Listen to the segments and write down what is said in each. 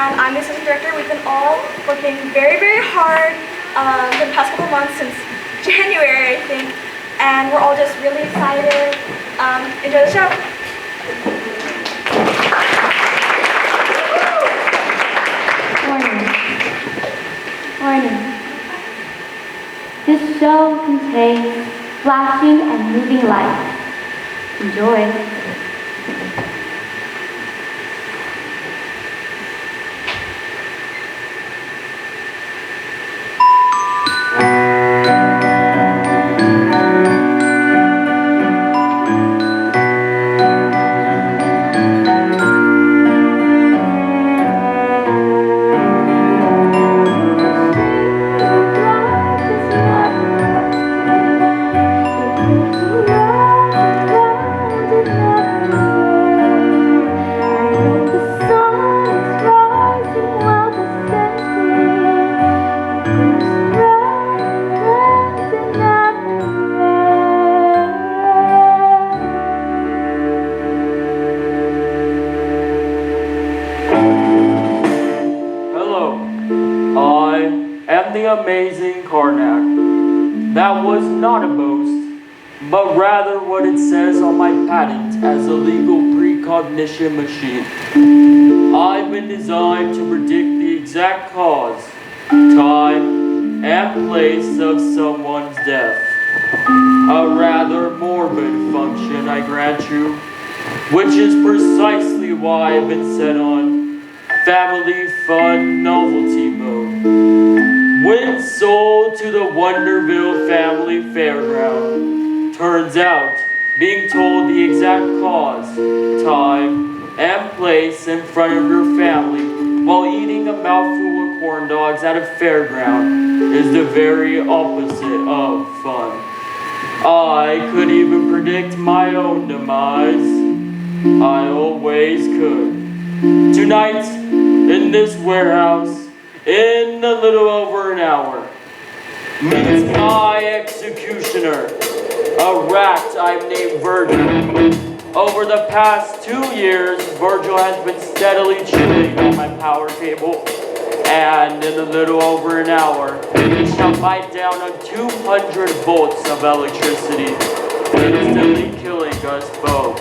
and I'm the assistant director. We've been all working very, very hard for the past couple months, since January, I think, and we're all just really excited. Enjoy the show. Morning. This show contains flashing and moving lights. Enjoy. Amazing Karnak. That was not a boast, but rather what it says on my patent as a legal precognition machine. I've been designed to predict the exact cause, time, and place of someone's death. A rather morbid function, I grant you, which is precisely why I've been set on family fun novelty mode. When sold to the Wonderville Family Fairground, turns out being told the exact cause, time, and place in front of your family while eating a mouthful of corn dogs at a fairground is the very opposite of fun. I could even predict my own demise. I always could. Tonight, in this warehouse, in a little over an hour, meets my executioner, a rat I've named Virgil. Over the past 2 years, Virgil has been steadily chewing on my power cable, and in a little over an hour, he shall bite down on 200 volts of electricity, instantly killing us both.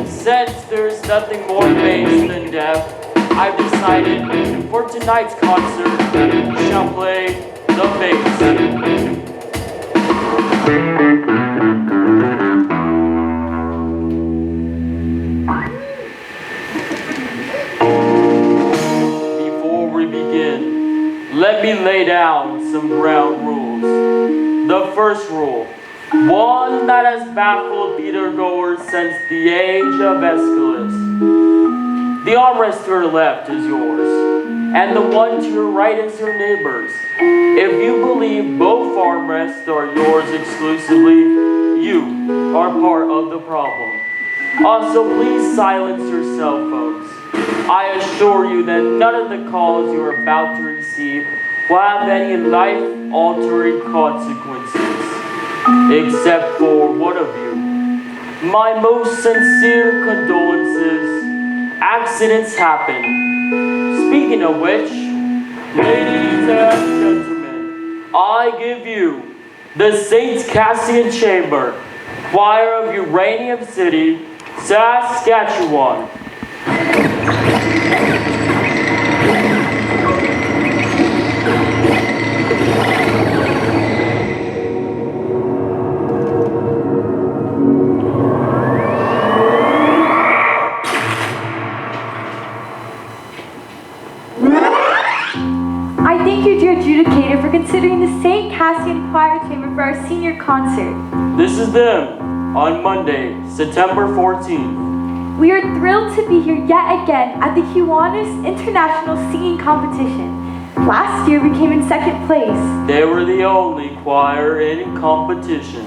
Since there's nothing more base than death, I've decided for tonight's concert, we shall play the bass. Before we begin, let me lay down some ground rules. The first rule, one that has baffled theatergoers since the age of Aeschylus. The armrest to your left is yours, and the one to your right is your neighbor's. If you believe both armrests are yours exclusively, you are part of the problem. Also, please silence your cell phones. I assure you that none of the calls you are about to receive will have any life-altering consequences, except for one of you. My most sincere condolences. Accidents happen. Speaking of which, ladies and gentlemen, I give you the St. Cassian Chamber, Choir of Uranium City, Saskatchewan. Adjudicator for considering the St. Cassian Choir Chamber for our senior concert. This is them on Monday, September 14th. We are thrilled to be here yet again at the Kiwanis International Singing Competition. Last year we came in second place. They were the only choir in competition.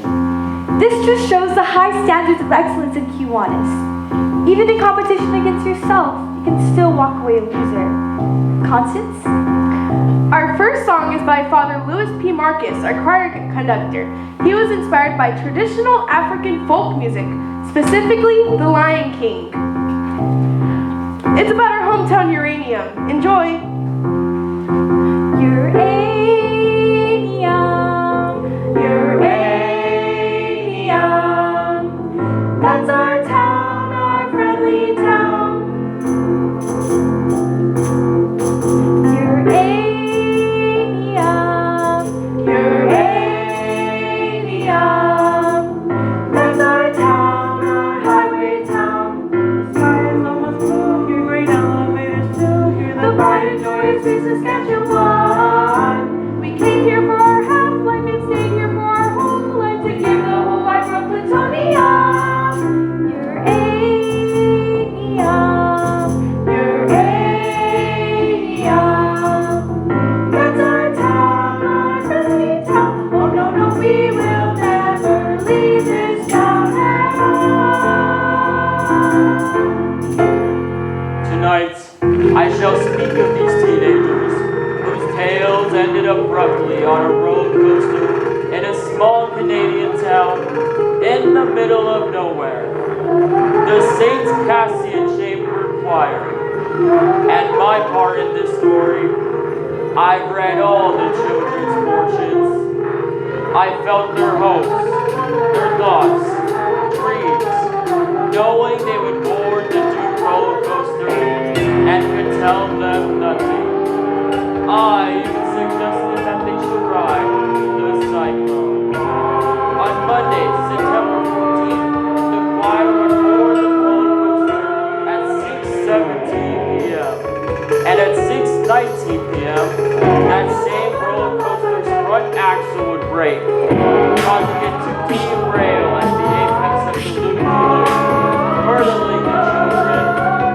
This just shows the high standards of excellence in Kiwanis. Even in competition against yourself, you can still walk away a loser. Constance? Our first song is by Father Louis P. Marcus, our choir conductor. He was inspired by traditional African folk music, specifically The Lion King. It's about our hometown uranium. Enjoy. Uranium, uranium. That's our town, our friendly town. Uranium, uranium. That's our town, our highway town. The sky is almost blue, your great elevators fill. You're the pride and joy of Sweet Saskatchewan. We came here for our half-life and stayed here for our whole life to give the whole wide world plutonium. Uranium, uranium. That's our town, our friendly town. Oh no, no, we will never leave this town at all. Tonight, I shall speak of these teenagers whose tales ended abruptly on a roller coaster in a small Canadian town in the middle of nowhere. The St. Cassian Chamber Choir. And my part in this story, I've read all the children's portions. I felt their hopes, their thoughts, dreams, knowing they would board the doomed roller coaster and could tell them nothing. I even suggested that they should ride the Cyclone. On Monday, September 14th, the choir would board the roller coaster at 6:17 p.m. And at 6:19 p.m., that same roller coaster's front axle would break, causing it to derail at the apex of the loop-de-loop, hurtling the children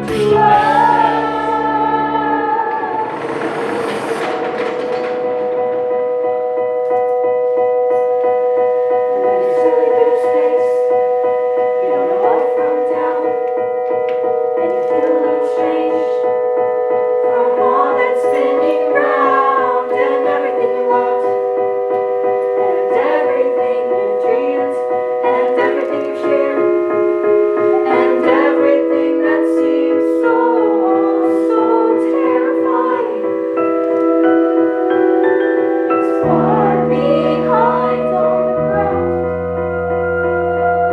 to their deaths. Silly bit of space, you don't know up from down, and you feel a little strange from all that spinning round and everything you loved, and everything you dreamed, and everything you shared, and everything that seems so, so terrifying. It's far behind on the ground.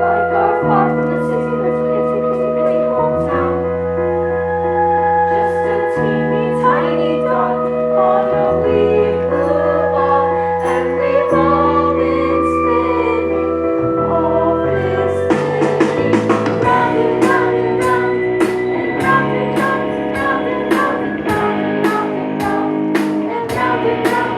Like our far from the city, little itsy bitsy bitty hometown. Just a teeny tiny dot on a wee blue ball, and we've all been spinning all this spinning round and round and round, and round and round and round and round and round and round and round and round and round.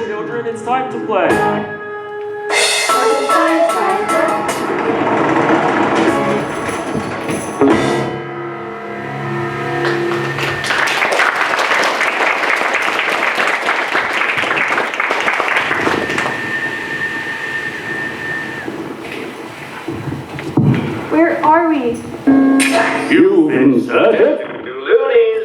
Children, it's time to play. Where are we? You've inserted new loonies.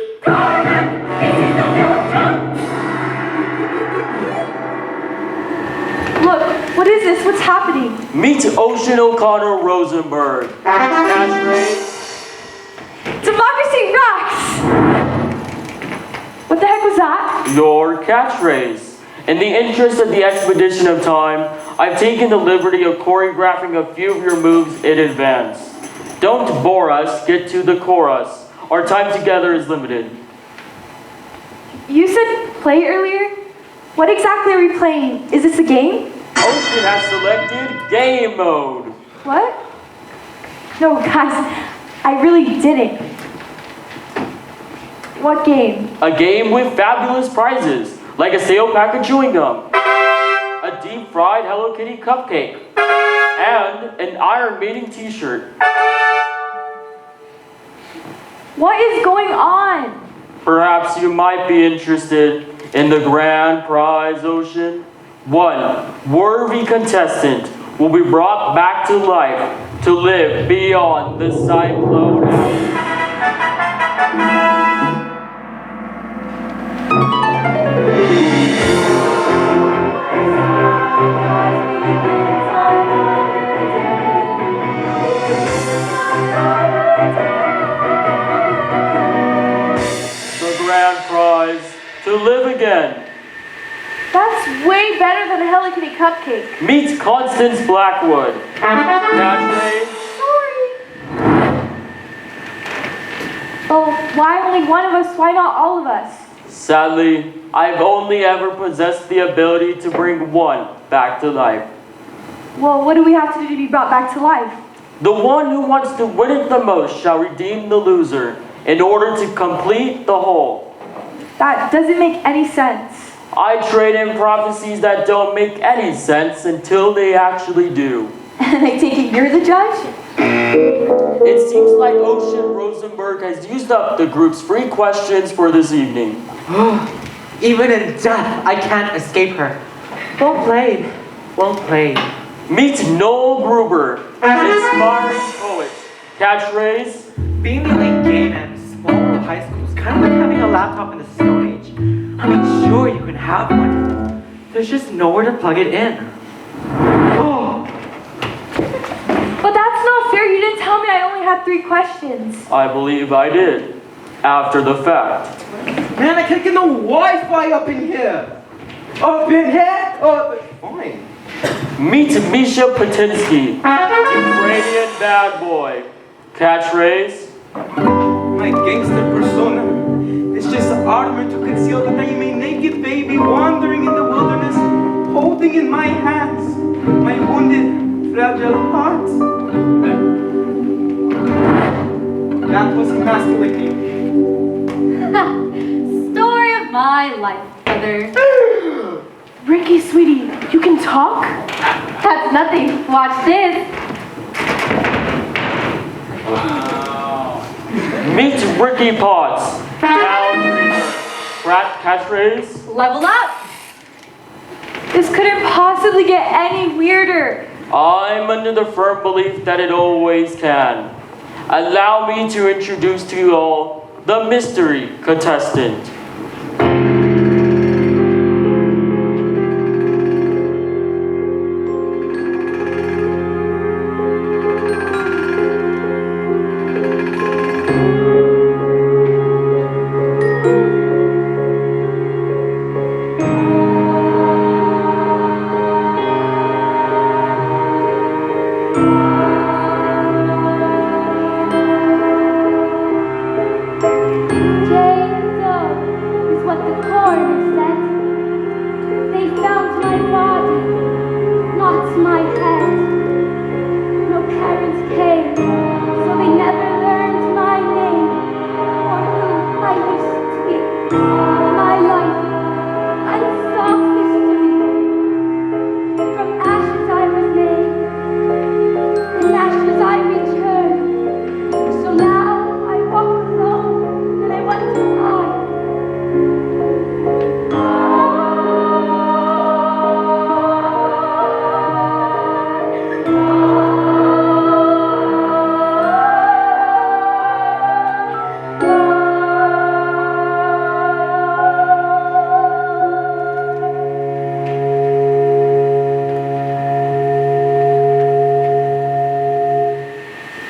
Look, what is this? What's happening? Meet Ocean O'Connor Rosenberg. Catchphrase. Democracy rocks! What the heck was that? Your catchphrase. In the interest of the expedition of time, I've taken the liberty of choreographing a few of your moves in advance. Don't bore us, get to the chorus. Our time together is limited. You said play earlier? What exactly are we playing? Is this a game? Ocean has selected game mode. What? No, guys, I really didn't. What game? A game with fabulous prizes, like a sale pack of chewing gum, a a deep-fried Hello Kitty cupcake and an Iron Maiden t-shirt. What is going on? Perhaps you might be interested in the grand prize, Ocean. One worthy contestant will be brought back to life to live beyond the Cyclone hour. The grand prize, to live again. That's way better than a Hello Kitty cupcake. Meet Constance Blackwood. Catchphrase. Sorry. Oh, why only one of us? Why not all of us? Sadly, I've only ever possessed the ability to bring one back to life. Well, what do we have to do to be brought back to life? The one who wants to win it the most shall redeem the loser in order to complete the whole. That doesn't make any sense. I trade in prophecies that don't make any sense until they actually do. And I take it you're the judge? It seems like Ocean Rosenberg has used up the group's free questions for this evening. Even in death, I can't escape her. Well played. Well played. Meet Noel Gruber, inspiring poet. Catchphrase. Being the elite game at a small high school is kind of like having a laptop in the Stone Age. I mean, sure, you can have one. There's just nowhere to plug it in. Oh, But that's not fair. You didn't tell me I only had 3 questions. I believe I did, after the fact. Man, I can't get no Wi-Fi up in here. Up in here? Oh, fine. Meet Misha Patinsky, Ukrainian bad boy. Catchphrase. My gangster persona is just an ornament to conceal that I am a naked baby wandering in the wilderness, holding in my hands my wounded, fragile heart. That was emasculating. Story of my life, brother. Ricky, sweetie, you can talk? That's nothing. Watch this. Meet Ricky Potts, town dreamer. Catchphrase. Level up. This couldn't possibly get any weirder. I'm under the firm belief that it always can. Allow me to introduce to you all the mystery contestant.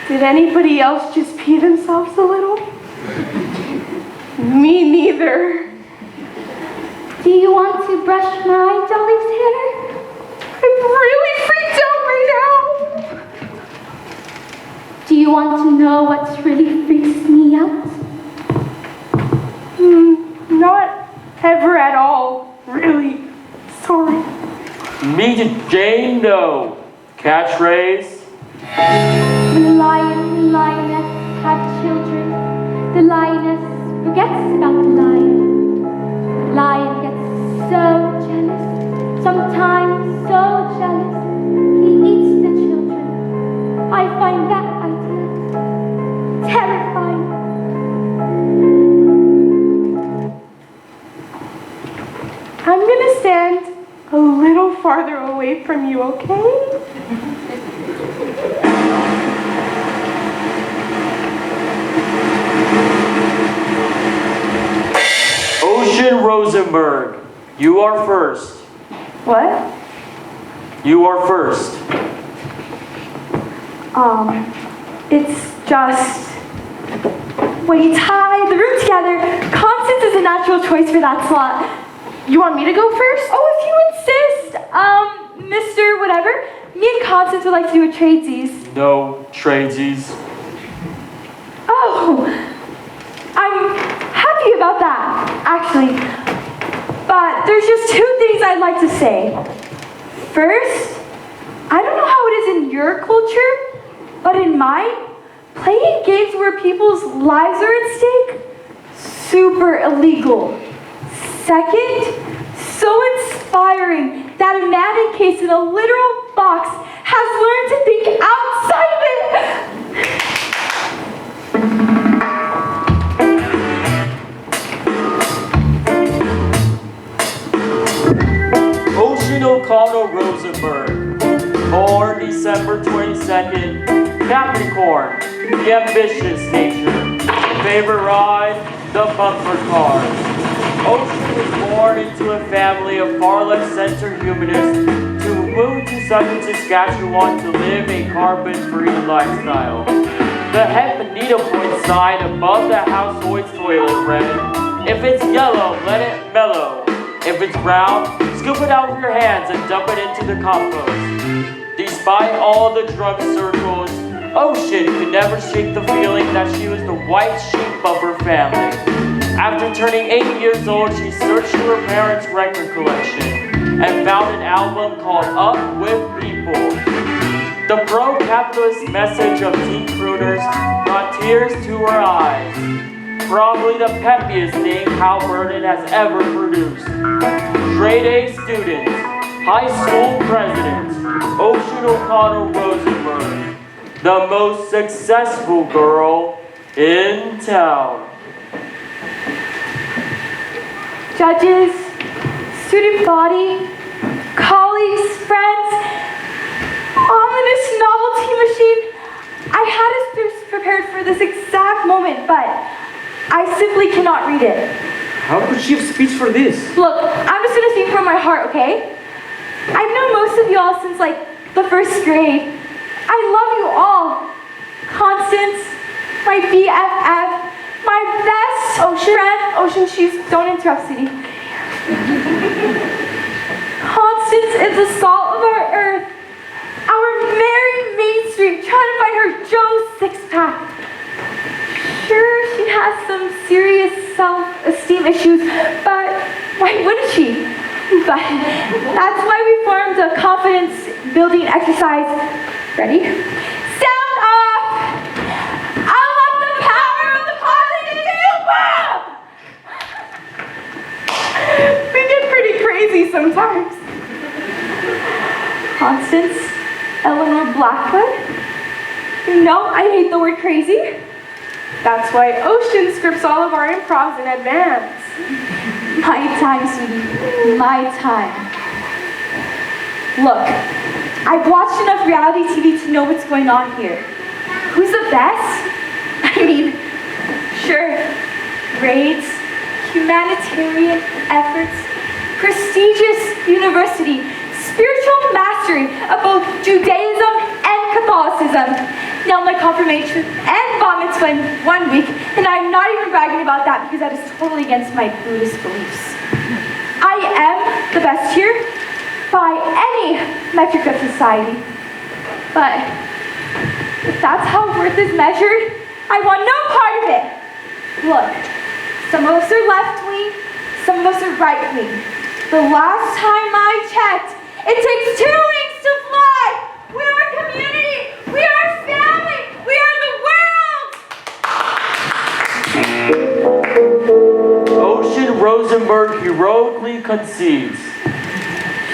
Did anybody else just pee themselves a little? Me neither. Do you want to brush my dolly's hair? I'm really freaked out right now. Do you want to know what really freaks me out? Not ever at all, really. Sorry. Meet Jane Doe. Catchphrase. When a lion and lioness have children, the lioness forgets about the lion. The lion gets so jealous, sometimes away from you, okay? Ocean Rosenberg, you are first. What? You are first. It's just when you tie the room together, Constance is a natural choice for that slot. You want me to go first? Oh, if you insist, Mr. Whatever, me and Constance would like to do a tradesies. No tradesies. Oh, I'm happy about that, actually. But there's just two things I'd like to say. First, I don't know how it is in your culture, but in mine, playing games where people's lives are at stake, super illegal. Second, so inspiring that a man encased in a literal box has learned to think outside of it. Ocean O'Connell Rosenberg, born December 22nd, Capricorn, the ambitious nature, favorite ride, the bumper cars. Ocean was born into a family of far left center humanists who moved to southern Saskatchewan to live a carbon-free lifestyle. The hemp needlepoint sign above the household's toilet read, "If it's yellow, let it mellow. If it's brown, scoop it out with your hands and dump it into the compost." Despite all the drug circles, Ocean could never shake the feeling that she was the white sheep of her family. After turning 8 years old, she searched through her parents' record collection and found an album called Up With People. The pro-capitalist message of teen crooners brought tears to her eyes. Probably the peppiest thing Hal Burton has ever produced. Straight A student, high school president, Ocean O'Connell Rosenberg, the most successful girl in town. Judges, student body, colleagues, friends, ominous novelty machine. I had us prepared for this exact moment, but I simply cannot read it. How could she have speech for this? Look, I'm just gonna speak from my heart, okay? I've known most of y'all since like the first grade. I love you all. Constance, my BFF, my best friend. Ocean, don't interrupt, sweetie. Constance is the salt of our earth. Our Mary Main Street trying to find her Joe's six-pack. Sure, she has some serious self-esteem issues, but why wouldn't she? But that's why we formed a confidence-building exercise. Ready? Sound off! Unlock the power of the positive bomb! We get pretty crazy sometimes. Constance Eleanor Blackwood? You know I hate the word crazy. That's why Ocean scripts all of our improvs in advance. My time, sweetie. My time. Look, I've watched enough reality TV to know what's going on here. Who's the best? I mean, sure, grades, humanitarian efforts, prestigious university, spiritual mastery of both Judaism and Catholicism. Now my confirmation and bar mitzvah in 1 week, and I'm not even bragging about that because that is totally against my Buddhist beliefs. I am the best here by any metric of society. But if that's how worth is measured, I want no part of it. Look, some of us are left-wing, some of us are right-wing. The last time I checked, it takes 2 wings to fly. We are a community. We are a family. We are the world. Ocean Rosenberg heroically conceives.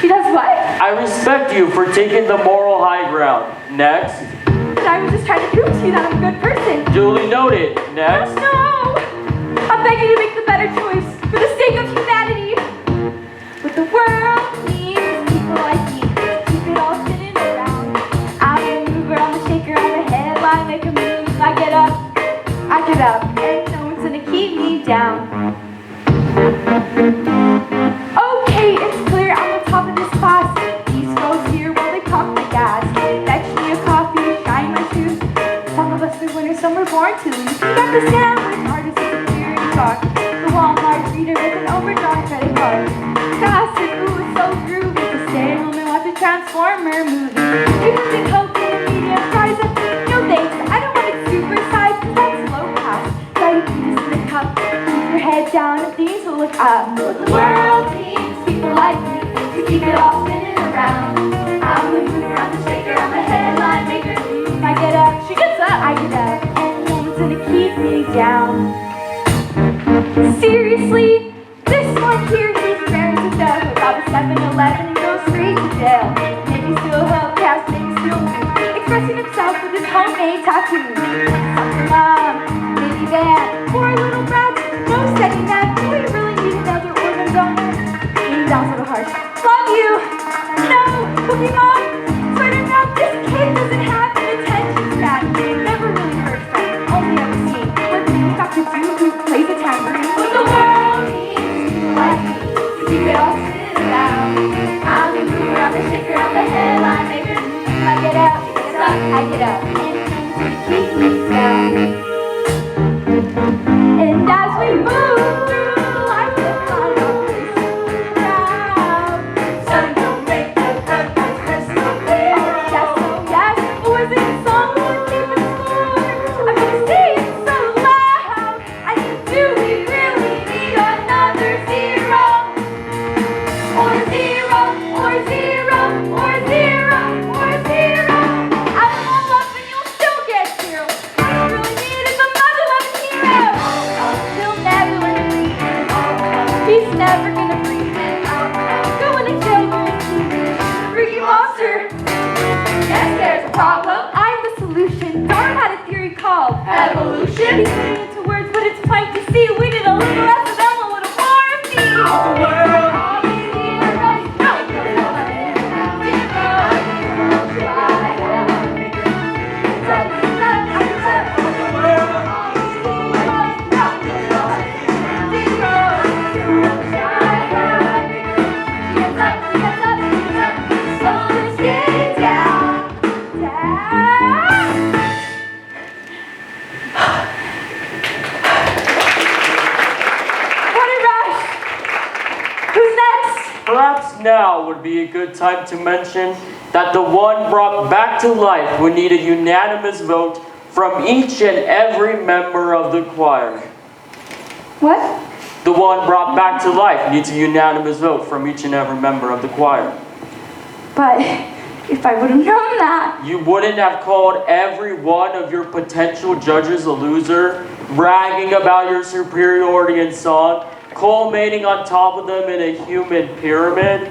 She does what? I respect you for taking the moral high ground. Next. And I was just trying to prove to you that I'm a good person. Duly noted. Next. No! I'm begging you to make the better choice for the sake of humanity. What the world needs is people like me. People I make a move, I get up, and no one's gonna keep me down. Okay, it's clear I'm on top of this class. These girls here while they pump the gas. Fetch me a coffee, shine my shoes. Some of us are winners, some were born to lose. We got the sandwich, artists of the beer and talk. The Walmart reader with an overdrawn credit card. Classic, ooh, it's so groovy to stay home and watch a Transformer movie. You have been hoping a medium fries up. No thanks, I don't want it super sized, that's low pass. Diabetes in the cup, keep your head down and things will look up. But the world needs people like me to keep it all spinning around. I'm the mover, I'm the shaker, I'm the headline maker. I get up, she gets up, I get up, and no one's gonna keep me down. Seriously, this one here, he's married to Doug, who robbed a 7-Eleven and goes straight to jail. Maybe still help cast, maybe still move, expressing himself with his homemade tattoo. Soccer mom, maybe band, poor little brat, no second that. Do we really need another organ donor? Being down so harsh. Love you. No, Cookie Mom. Sort of now, this kid doesn't have an attention span. Never really heard from, only ever seen. What do you have to do? Who plays the tambourine? But the world needs people like me to keep it all spinning around. I'm the mover, I'm the shaker, I'm the headline maker. I get out, she gets up, I get up, and keep me down. And as we move through life, we'll find our place proud. Sun don't make the cut, that's crystal clear. Yes, boys and someone keeping score. I'm gonna say it so loud. I said, do we really need another zero? Or zero, or zero, or zero, or zero. Add them all up and you'll still get zero. What you really need is a mother-loving hero. He'll never learn to breathe. He's never gonna breathe. Going to jail, freaky monster. Yes, there's a problem. I'm the solution. Darn had a theory called evolution. He's putting it into words, but it's plain to see. We need a little less of them, a little more of me. Perhaps now would be a good time to mention that the one brought back to life would need a unanimous vote from each and every member of the choir. What? The one brought back to life needs a unanimous vote from each and every member of the choir. But if I would have known that. You wouldn't have called every one of your potential judges a loser, bragging about your superiority in song, culminating on top of them in a human pyramid.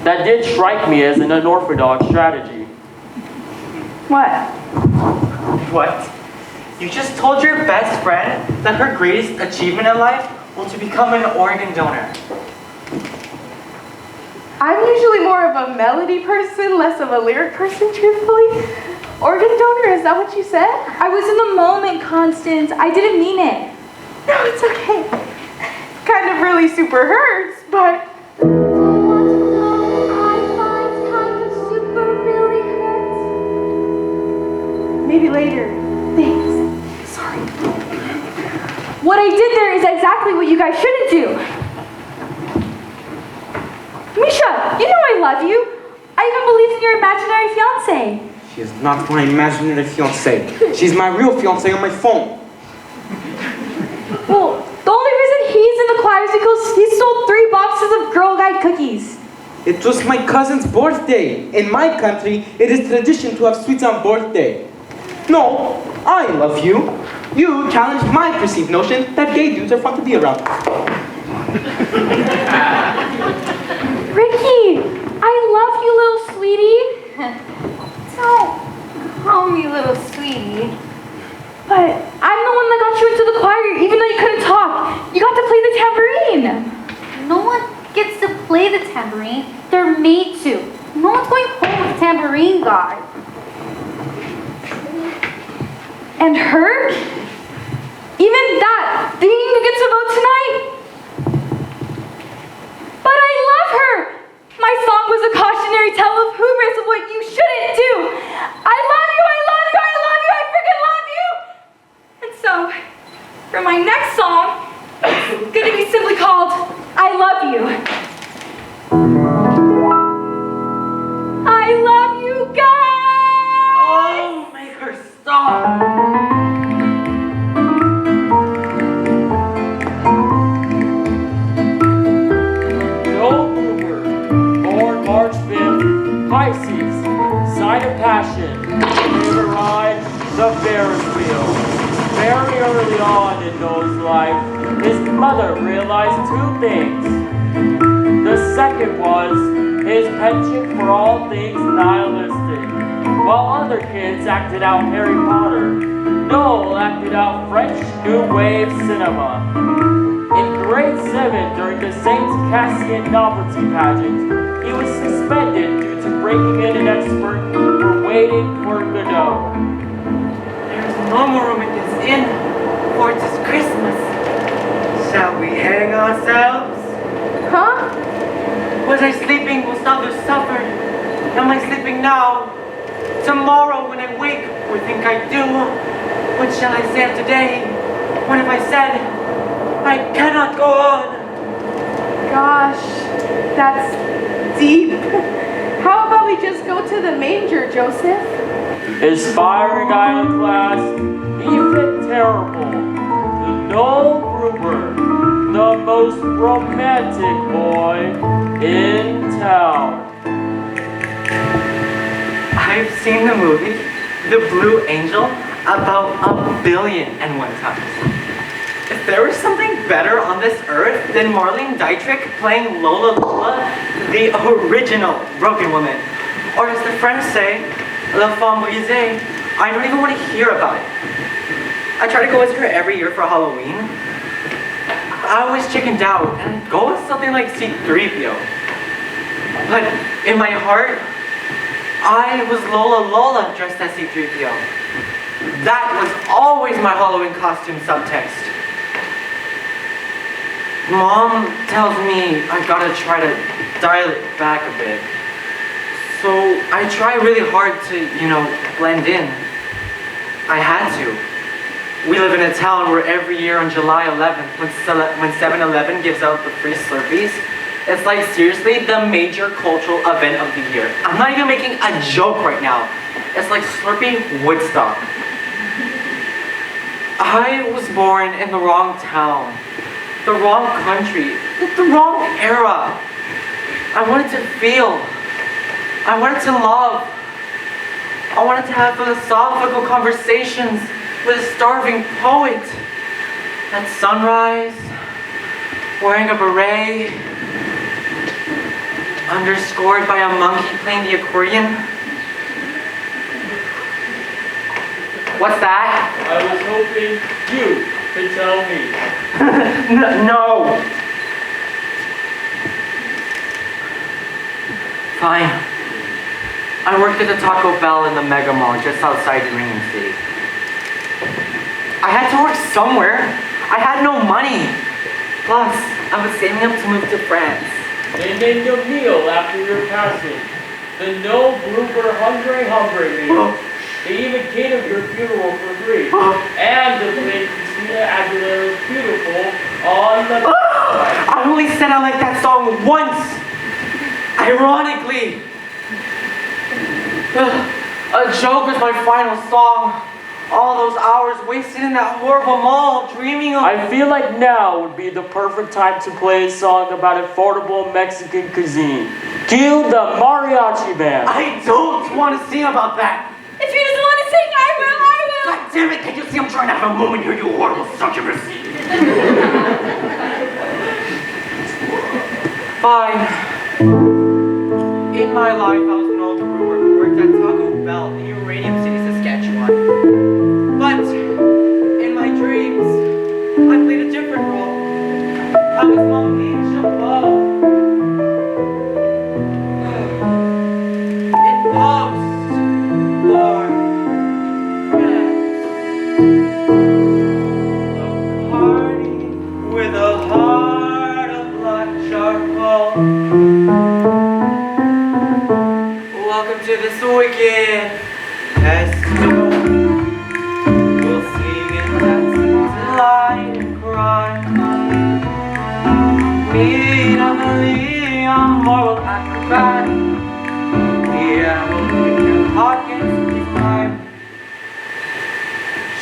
That did strike me as an unorthodox strategy. What? What? You just told your best friend that her greatest achievement in life was to become an organ donor. I'm usually more of a melody person, less of a lyric person, truthfully. Organ donor, is that what you said? I was in the moment, Constance. I didn't mean it. No, it's okay. Kind of really super hurts, but... Maybe later. Thanks. Sorry. What I did there is exactly what you guys shouldn't do. Misha, you know I love you. I even believe in your imaginary fiancé. She is not my imaginary fiancé. She's my real fiancé on my phone. Well, the only reason he's in the choir is because he stole 3 boxes of Girl Guide cookies. It was my cousin's birthday. In my country, it is tradition to have sweets on birthday. No, I love you. You challenged my perceived notion that gay dudes are fun to be around. Ricky, I love you, little sweetie. Don't call me little sweetie. But I'm the one that got you into the choir, even though you couldn't talk. You got to play the tambourine. No one gets to play the tambourine. They're made to. No one's going home with a tambourine guy. And her? Even that thing who gets a vote tonight? But I love her! My song was a cautionary tale of hubris of what you shouldn't do. I love you, I love you, I love you, I freaking love you! And so, for my next song, it's gonna be simply called I Love You. I love you guys! Oh, make her stop! Joel Gruber, born March 5th, Pisces, sign of passion, favorite ride, the Ferris wheel. Very early on in Noah's life, his mother realized two things. The second was his penchant for all things nihilistic. While other kids acted out Harry Potter, Noel acted out French New Wave cinema. In grade 7, during the St. Cassian novelty pageant, he was suspended due to breaking in an expert for waiting for Godot. There's no more room in this inn, for it is Christmas. Shall we hang ourselves? Huh? Was I sleeping whilst others suffered? Am I sleeping now? Tomorrow when I wake, or think I do, what shall I say of today? What have I said? I cannot go on. Gosh, that's deep. How about we just go to the manger, Joseph? Aspiring island class, even terrible. The Noel Gruber, the most romantic boy in town. I've seen the movie, The Blue Angel, about 1,000,000,001 times. If there was something better on this earth than Marlene Dietrich playing Lola Lola, the original Broken Woman, or as the French say, La Femme Brisée, I don't even want to hear about it. I try to go visit her every year for Halloween. I always chickened out and go with something like C-3PO. But in my heart, I was Lola Lola dressed as C-3PO. That was always my Halloween costume subtext. Mom tells me I gotta try to dial it back a bit. So I try really hard to, blend in. I had to. We live in a town where every year on July 11th, when 7-Eleven gives out the free Slurpees, it's like seriously the major cultural event of the year. I'm not even making a joke right now. It's like Slurpee Woodstock. I was born in the wrong town, the wrong country, the wrong era. I wanted to feel. I wanted to love. I wanted to have philosophical conversations with a starving poet at sunrise, wearing a beret, underscored by a monkey playing the accordion. What's that? I was hoping you could tell me. No. Fine. I worked at the Taco Bell in the Mega Mall just outside Union City. I had to work somewhere. I had no money. Plus, I was saving up to move to France. They named a meal after your passing. The No Gruber Hungry meal. They even catered your funeral for free. And they played Christina Aguilera's Beautiful on the... I only said I liked that song once. Ironically. A joke was my final song. All those hours wasted in that horrible mall dreaming of... I feel like now would be the perfect time to play a song about affordable Mexican cuisine. Cue the mariachi band. I don't want to sing about that. If he doesn't want to sing, I will. God damn it, can't you see I'm trying to have a moment here, you horrible succubus? Fine. In my life, I was an old brewer who worked at Taco Bell in Uranium City, Saskatchewan. But in my dreams, I played a different role. I was Mom Angel Love. In post-war France.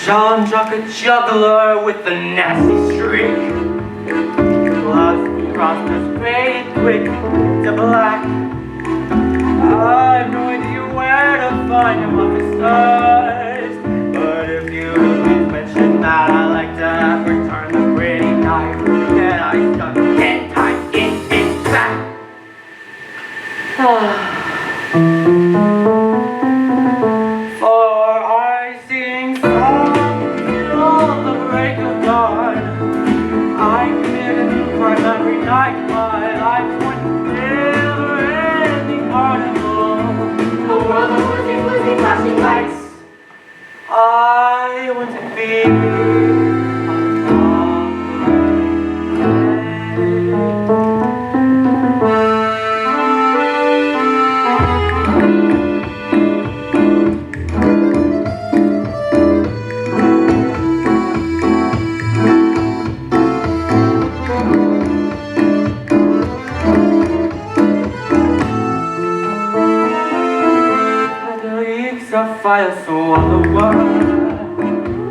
Jean-Jacques a juggler with the nasty streak. Plus, crossed us fade quick to black. I have no idea where to find him on the stars. But if you please mention that, I like to have returned the pretty knife that I stuck 10 times in his back. For I sing songs till the break of dawn. I commit a new crime every night. My life's one never-ending carnival. A world of losing flashing lights. I want to be fire, so all the world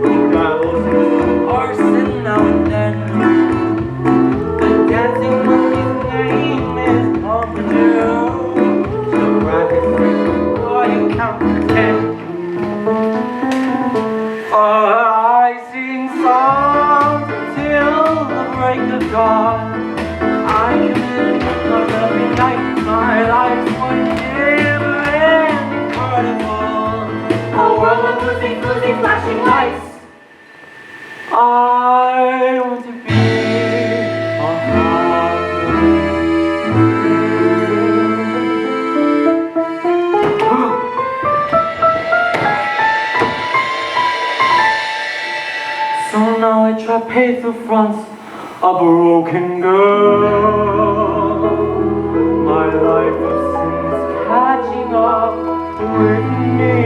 who dabbles in arson now and then. The dancing monkey's name is Pompidou. So rabbit before you count to 10. For I sing songs until the break of dawn. I commit a club every night. My life's one never-ending carnival. A world of losing flashing lights. I want to be a So now I trapeze the fronts a broken girl. My life of sins catching up with me.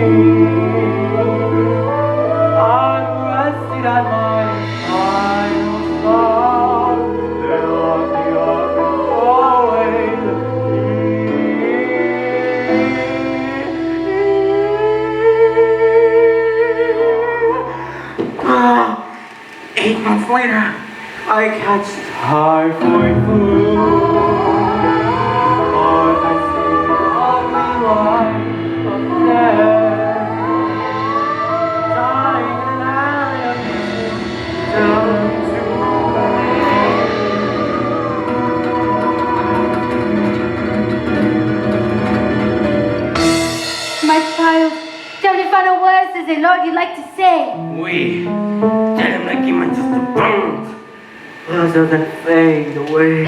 I'm rested at my final stop. They lock me up and throw away the key. 8 months later, I catch typhoid flu. But I see the ugly light of death. Dying in an alley of music, down to My child, do you have any final words as a Lord you'd like to say? we tell him like he meant us to burn, rather than fade away.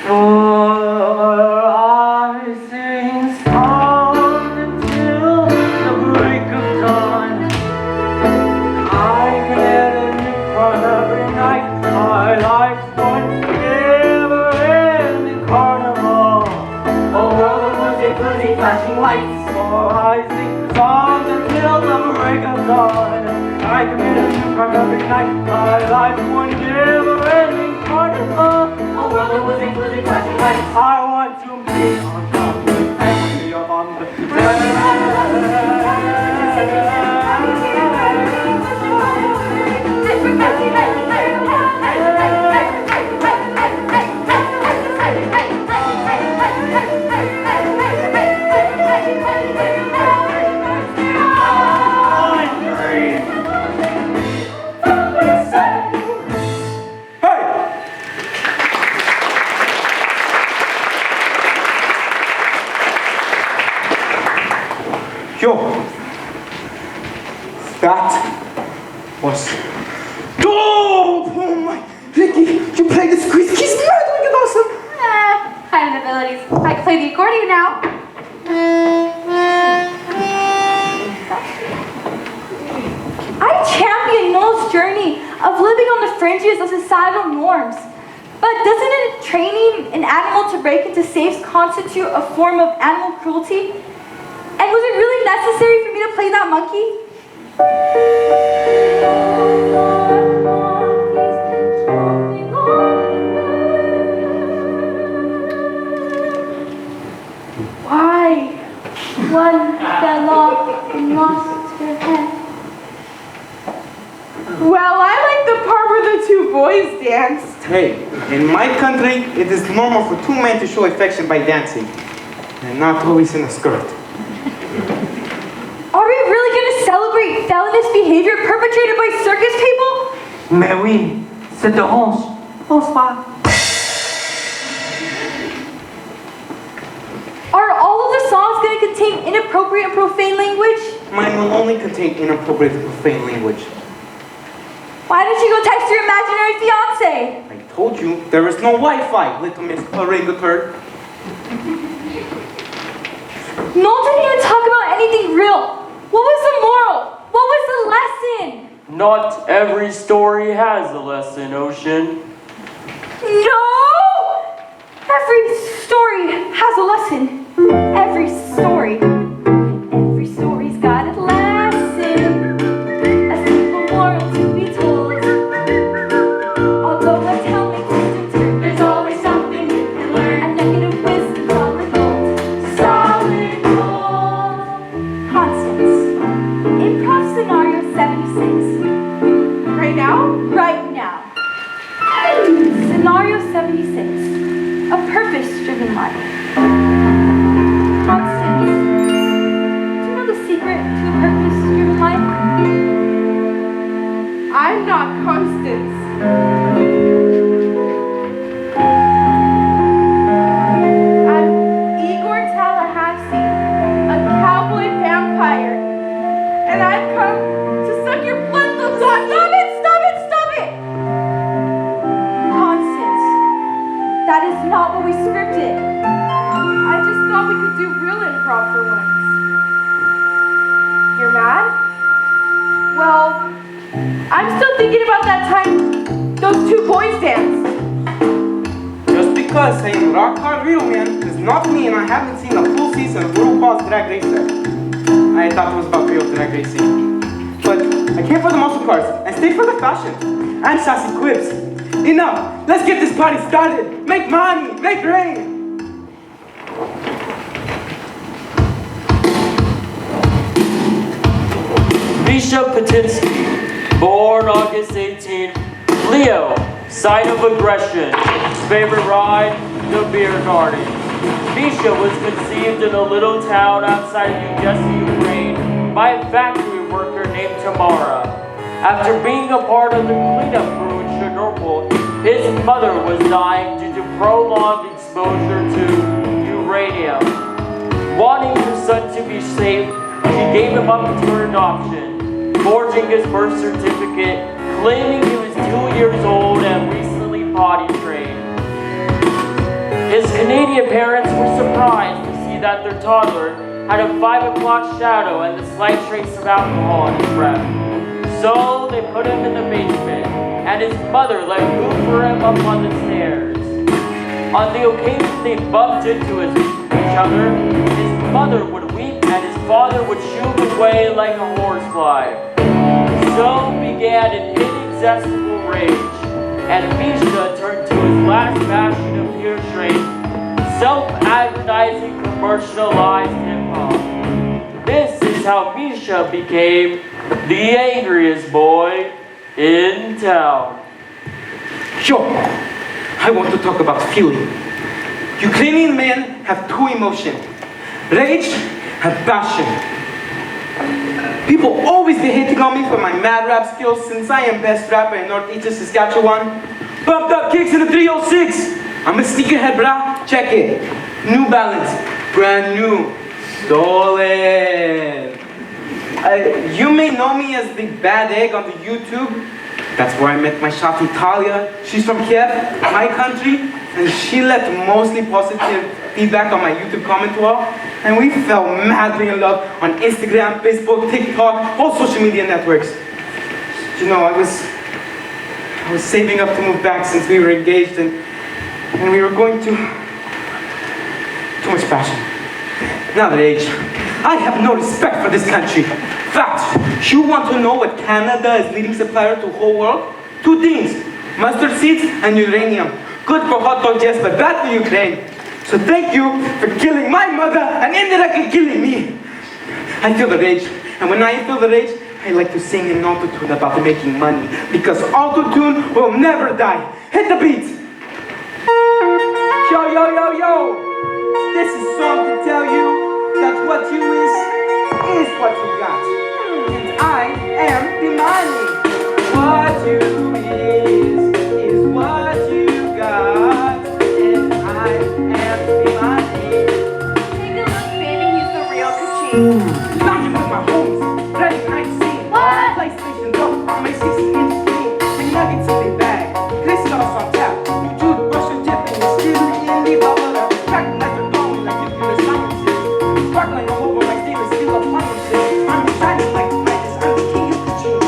For I sing songs until the break of dawn. I get a new crime every night. My life's one never-ending carnival. A world of losing flashing lights. For I sing songs until the break of dawn. I commit a new crime every night. My life's one never-ending carnival. A world of losing flashing lights. I want to be on top of the family of on the Yo, that was dope! Oh my, Ricky, you played the squeeze keys mad awesome! Kind of abilities. I can play the accordion now. I champion Noel's journey of living on the fringes of societal norms. But doesn't training an animal to break into safes constitute a form of animal cruelty? And was it really necessary for me to play that monkey? Why? One fell off in and lost her head. Well, I like the part where the two boys danced. Hey, in my country, it is normal for two men to show affection by dancing. And not always in a skirt. Are we really going to celebrate felonious behavior perpetrated by circus people? Mais oui, c'est de honte. Bonsoir. Are all of the songs going to contain inappropriate and profane language? Mine will only contain inappropriate and profane language. Why don't you go text your imaginary fiance? I told you, there is no Wi-Fi, little Miss Orangutan. Noel didn't even talk about anything real. What was the moral? What was the lesson? Not every story has a lesson, Ocean. No! Every story has a lesson. Every story. Every story's got a lesson. A simple moral to be told. Although a tale may twist and turn, there's always something you can learn. A nugget of wisdom, solid gold. Solid gold. Constance. Improv scenario 76. Right now? Right now. Scenario 76. A purpose-driven life. Constance, do you know the secret to a purpose-driven life? I'm not Constance. I'm Igor Tallahassee, a cowboy vampire. And I've come to suck your blood. Stop it! Stop it! Stop it! Constance, that is not what we scripted. I just thought we could do real improv for once. You're mad? Well, I'm still thinking about that time those two boys danced. Just because saying rock hard real man does not mean I haven't seen a full season of RuPaul's Drag Race yet. I thought it was about real drag racing. But I came for the muscle cars and stayed for the fashion and sassy quips. Enough! Let's get this party started! Make money! Make rain! Misha Patinsky, born August 18th, Leo, sign of aggression, favorite ride, the beer garden. Misha was conceived in a little town outside of Odessa, Ukraine, by a factory worker named Tamara. After being a part of the cleanup crew in Chernobyl, his mother was dying due to prolonged exposure to uranium. Wanting her son to be safe, she gave him up for adoption, forging his birth certificate, claiming he was 2 years old and recently potty trained. His Canadian parents were surprised to see that their toddler had a 5 o'clock shadow and a slight trace of alcohol in his breath. So they put him in the basement, and his mother let hoover him up on the stairs. On the occasion they bumped into each other, his mother would weep and his father would shoo him away like a horsefly. So began an inexhaustible rage, and Misha turned to his last passion of pure strength, self-aggrandizing commercialized hip-hop. This is how Misha became the angriest boy in town. Sure, I want to talk about feeling. Ukrainian men have two emotions, rage and passion. People always be hating on me for my mad rap skills since I am best rapper in Northeastern Saskatchewan. Bumped up kicks in the 306. I'm a sneakerhead, brah. Check it. New Balance, brand new, stolen. You may know me as the bad egg on the YouTube. That's where I met my shawty Talia. She's from Kiev, my country, and she left mostly positive feedback on my YouTube comment wall. And we fell madly in love on Instagram, Facebook, TikTok, all social media networks. You know, I was saving up to move back since we were engaged, and we were going to too much passion. Now that age, I have no respect for this country. Facts. You want to know what Canada is leading supplier to the whole world? Two things, mustard seeds and uranium. Good for hot dog, yes, but bad for Ukraine. So thank you for killing my mother and indirectly killing me. I feel the rage. And when I feel the rage, I like to sing in autotune about making money. Because autotune will never die. Hit the beat! Yo, yo, yo, yo! This is song to tell you that what you is what you got. And I am the money. What you is what you got. And I am the money. Take a look, baby, he's the real Kaching. Lounging with my homies, ready night scene. What? PlayStation Go on my 16-inch screen. And nuggets in the bag, Chris sauce on tap. New toothbrush and dipping is still in the bubble. Cracking like a dome, like a computer sciences. Sparkling all over my stainless steel appliances. I'm shining like the brightest, I'm the king of the Kaching.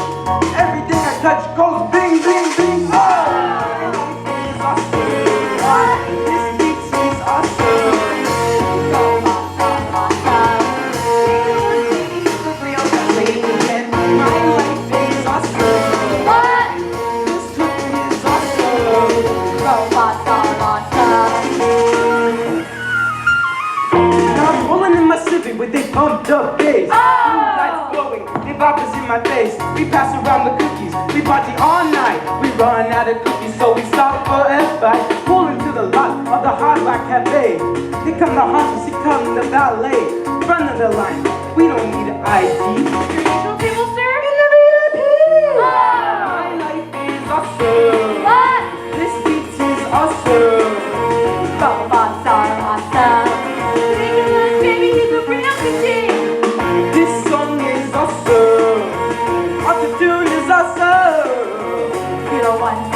Everything I touch goes bing, bing, bing. Oh! This is awesome. This beat is awesome. With they pumped up bass, lights glowing, they vipers in my face. We pass around the cookies, we party all night. We run out of cookies, so we stop for a bite. Pull into the lot of the Hard Rock Cafe. Here come the hunters, here come the ballet. Front of the line, we don't need an ID. Your usual table, sir? In the VIP. My life is awesome. What? This beat is awesome. Robots are awesome. Take a look, baby, he's the real Kaching. This song is awesome. Autotune is awesome. 0101111.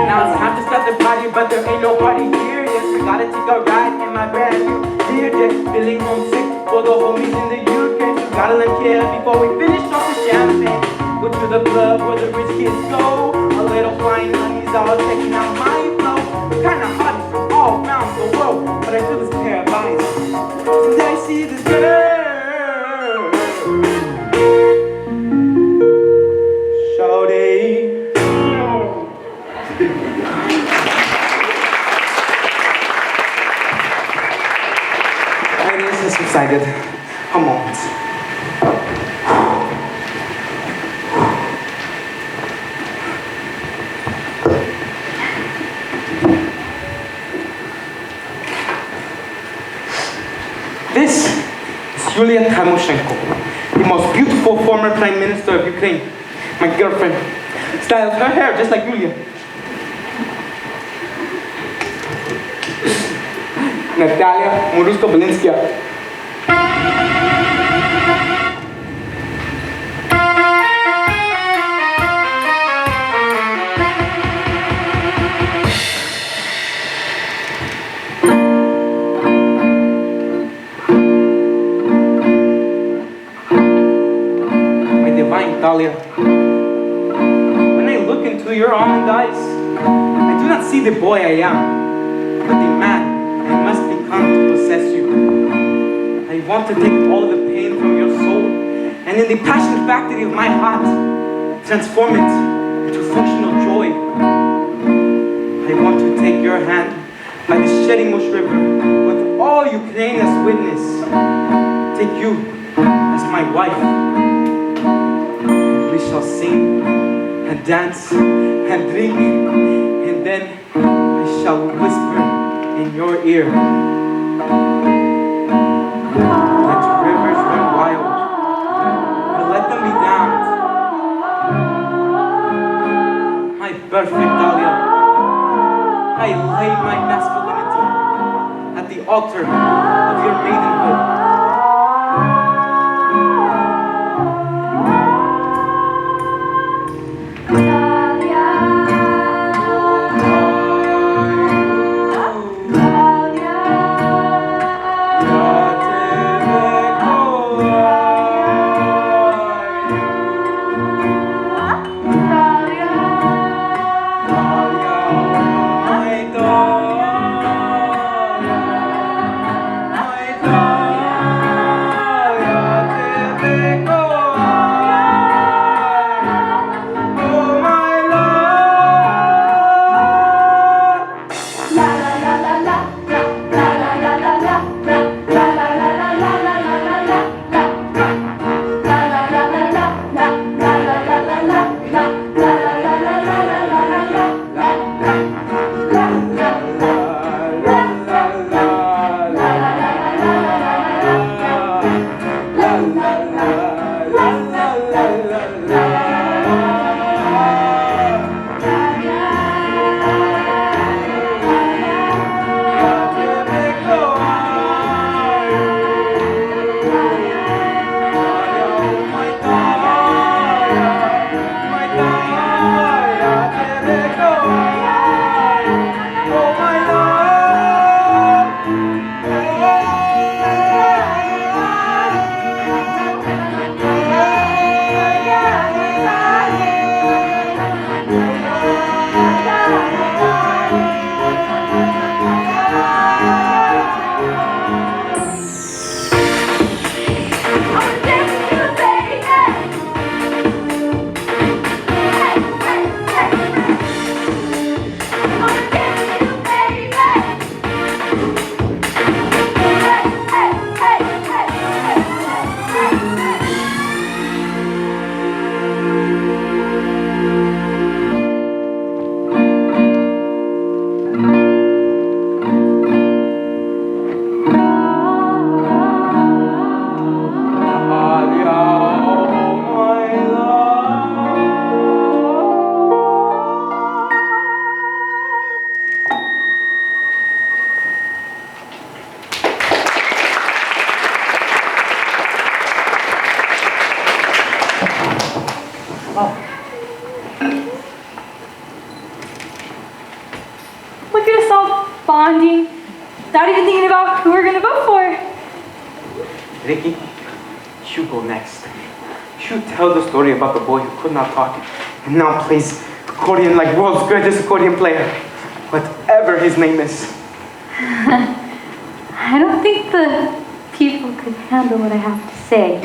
Now it's time to start the party, but there ain't no party here. Yes, we gotta take a ride in my brand new Learjet. Feeling homesick for the homies in the UK. We gotta let care before we finish off the champagne. Go to the club where the rich kids go. A little flying honeys all checking out my flow. Kinda hot from all around the world, but I feel this pair of eyes. And I see this girl. Shawty. My name has subsided. A moment. This is Yulia Tymoshenko, the most beautiful former Prime Minister of Ukraine. My girlfriend styles her hair just like Yulia. Natalia Morusko-Belinskia. Talia, when I look into your almond eyes, I do not see the boy I am, but the man I must become to possess you. I want to take all the pain from your soul, and in the passion factory of my heart, transform it into functional joy. I want to take your hand by the Sherimos River with all Ukraine as witness. Take you as my wife. We shall sing and dance and drink, and then I shall whisper in your ear. Let rivers run wild, but let them be damned. My perfect Dahlia, I lay my masculinity at the altar of your maidenhood. Ricky, you go next. You tell the story about the boy who could not talk and now plays accordion like world's greatest accordion player, whatever his name is. I don't think the people could handle what I have to say.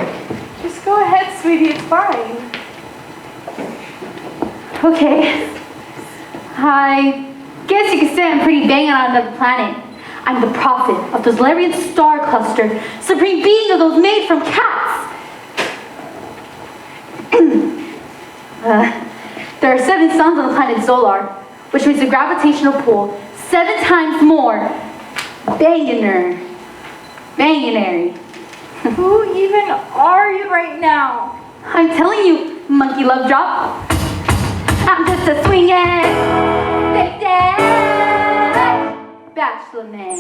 Just go ahead, sweetie, it's fine. Okay. I guess you could say I'm pretty banging on the planet. I'm the prophet of the Solarian star cluster, supreme being of those made from cats. There are 7 suns on the planet Zolar, which makes a gravitational pull 7 times more banginary. Who even are you right now? I'm telling you, monkey love drop. I'm just a swingin' bachelor man.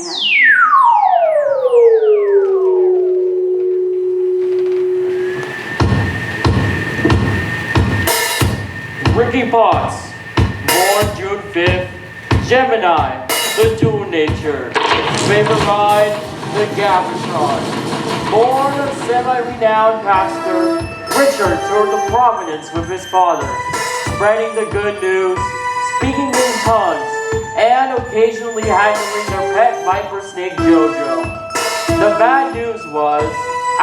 Ricky Potts, born June 5th, Gemini, the dual nature. Favorite ride, the Gavatron. Born a semi-renowned pastor, Richard toured the province with his father, spreading the good news, speaking in tongues, and occasionally handling their pet viper snake Jojo. The bad news was,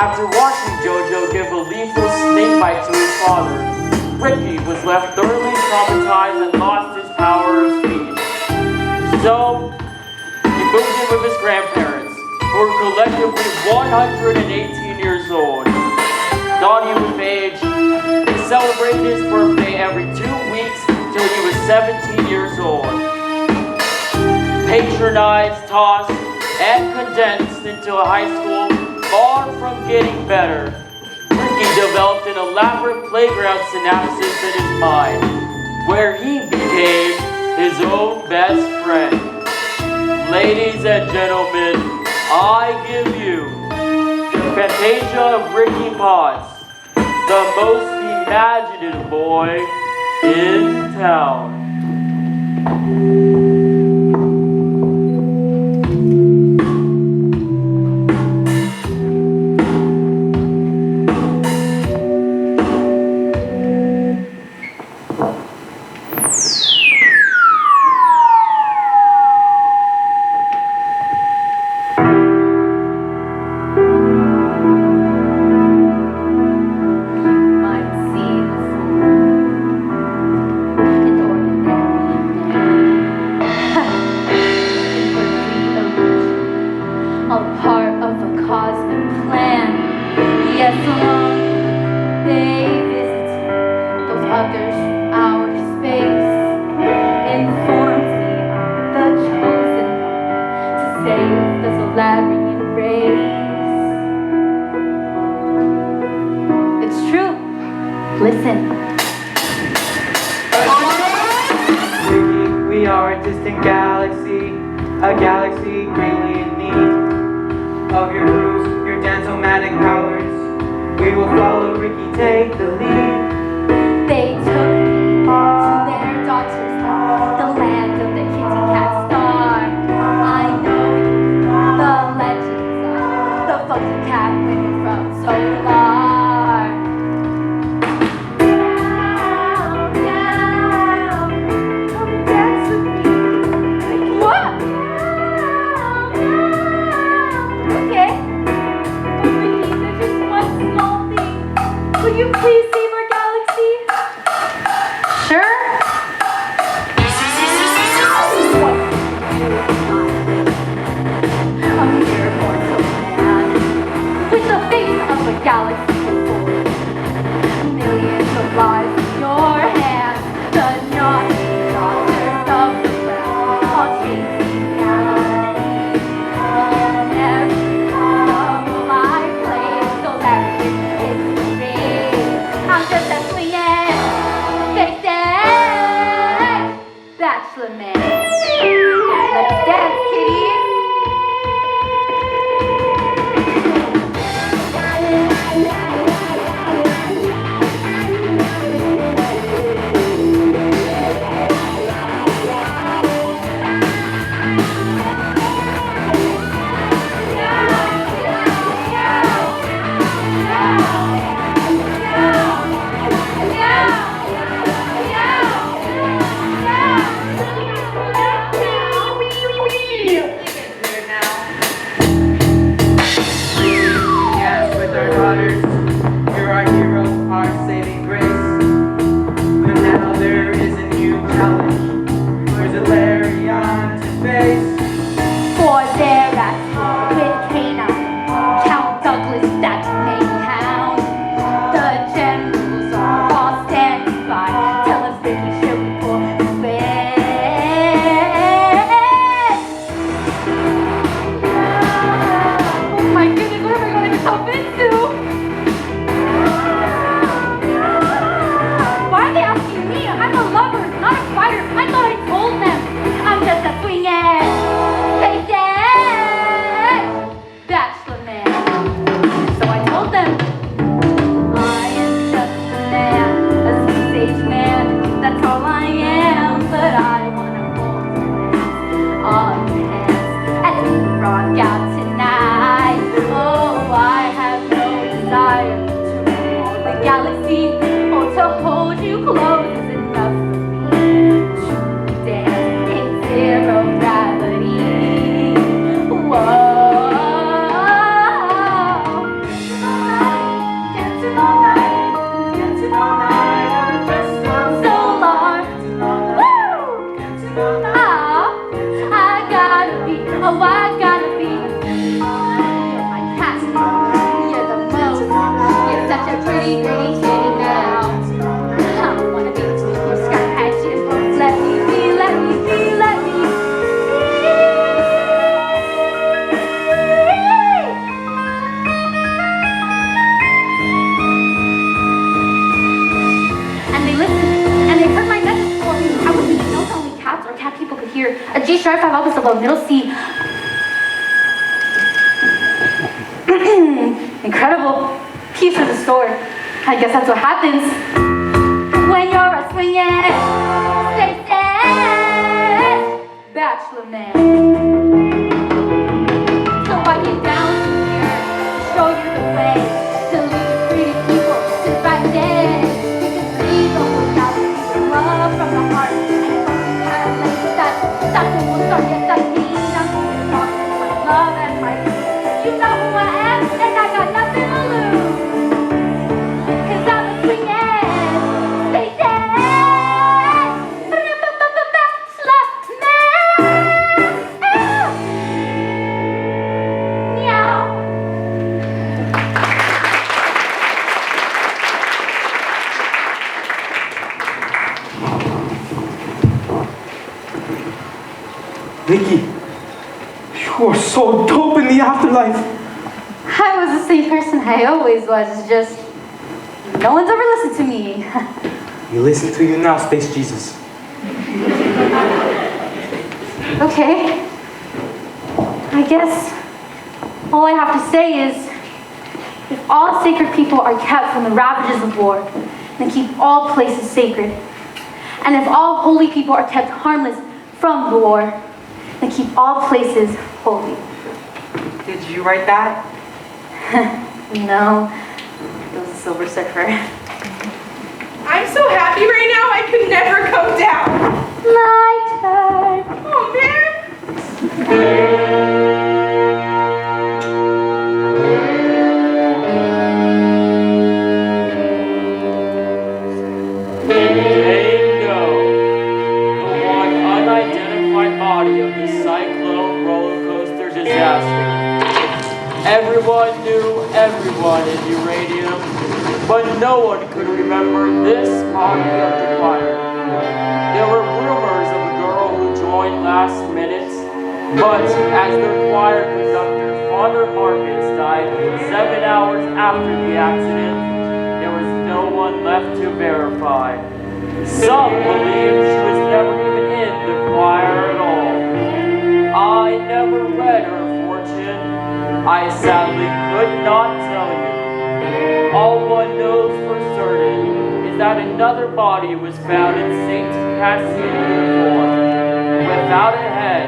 after watching Jojo give a lethal snake bite to his father, Ricky was left thoroughly traumatized and lost his power of speech. So, he moved in with his grandparents, who were collectively 118 years old. Thought he was of age, he celebrated his birthday every 2 weeks till he was 17 years old. Patronized, tossed, and condensed into a high school far from getting better, Ricky developed an elaborate playground synapses in his mind, where he became his own best friend. Ladies and gentlemen, I give you the Fantasia of Ricky Potts, the most imaginative boy in town. Galaxy Carmen Sue. Why are they asking me? I'm a lover, not a fighter. I thought I told them. I'm just a swingin', bachelor man. So I told them, I am just a man, a stage man. That's all I am, but I wanna hold on your hands as we rock out tonight. Oh, I have no desire to rule the galaxy or to hold you close is enough for me to dance in zero gravity. Whoa. Dancing all night, dancing all night, so long. Woo! I gotta be, oh, I gotta be. You're my cat, you're the most. You're such a pretty kitty now. I wanna be your sky patches. Let me be, let me be, let me be. And they listened, and they heard my message for me. I wasn't even notes only cats or cat people could hear. A G sharp 5 alpha solo, middle C. Incredible piece of the story. I guess that's what happens when you're a swingin', bachelor man. So I came down here to show you the way to lead pretty people to the right day. Because please don't look out for love from the heart. And it's only kind of like that's what we'll start. Yes, I mean, I'm going to talk with love and my peace. You know who I am, and I got nothing to lose. Cause I'm a swingin', bachelor man. Meow. Vicky, you are so dope in the afterlife. I was the same person I always was. It's just no one's ever listened to me. We listen to you now, Space Jesus. Okay. I guess all I have to say is if all sacred people are kept from the ravages of war, then keep all places sacred. And if all holy people are kept harmless from the war, then keep all places holy. Did you write that? No, it was a Silver Surfer. I'm so happy right now I could never come down. My turn. Oh man. Bingo! The one unidentified body of the Cyclone roller coaster disaster. Everyone knew everyone in uranium, but no one could remember this body of the choir. There were rumors of a girl who joined last minute, but as their choir conductor, Father Marcus, died 7 hours after the accident, there was no one left to verify. Some believed she was never even in the choir at all. I never read her fortune. I sadly could not tell you. All one knows for certain is that another body was found in St. Cassian uniform, without a head.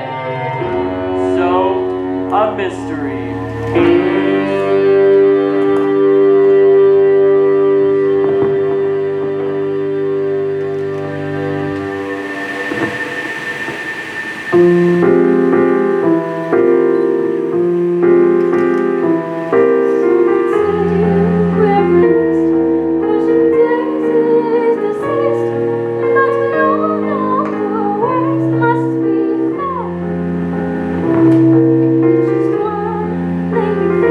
So, a mystery. Just one thing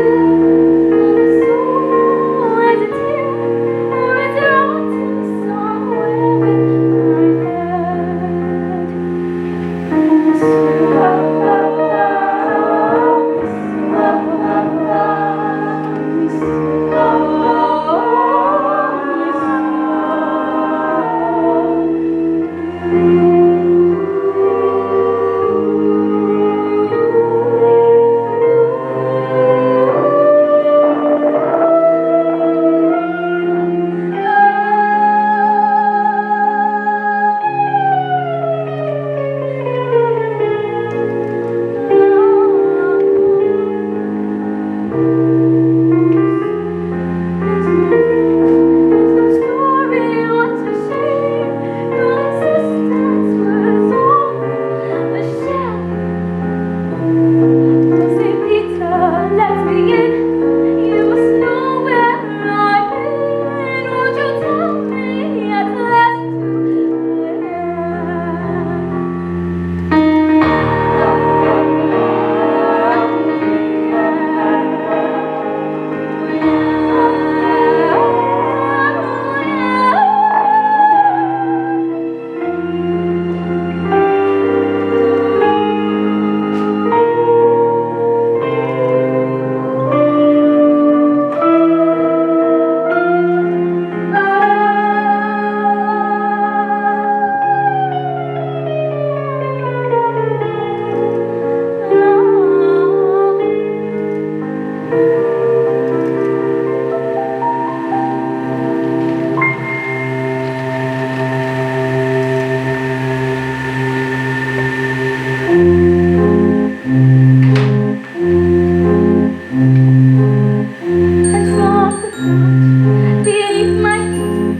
Beneath my feet,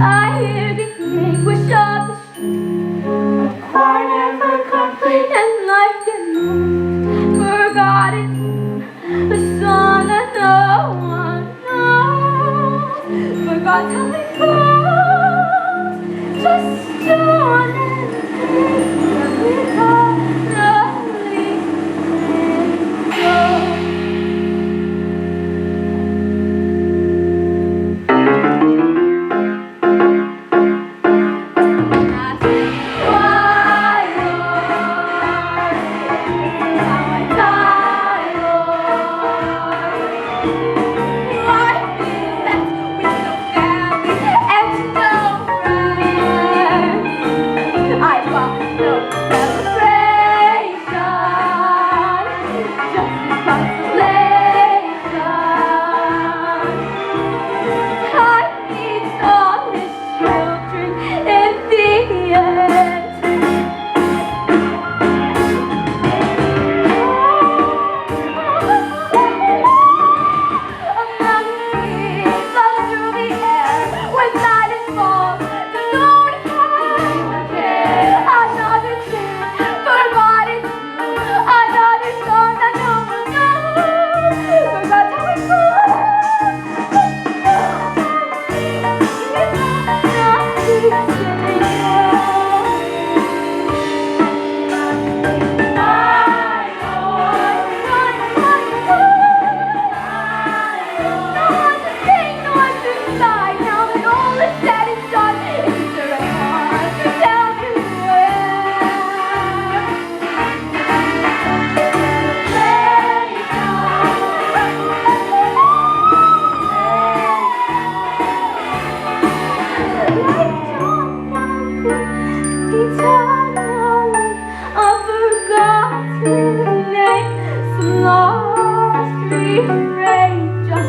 I hear the anguish of the street. Choir never complete. And like the lost, forgotten, the song that no one knows. Forgot how it goes, just on and we call lovely angel.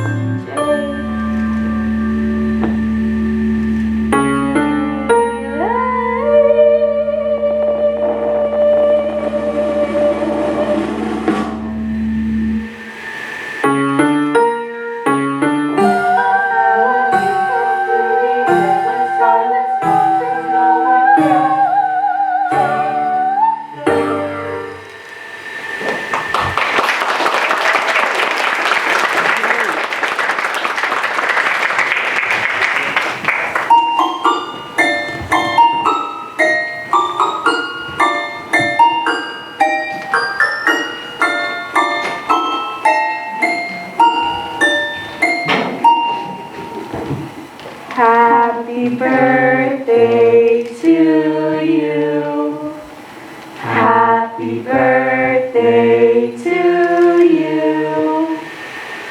Happy birthday to you. Happy birthday to you.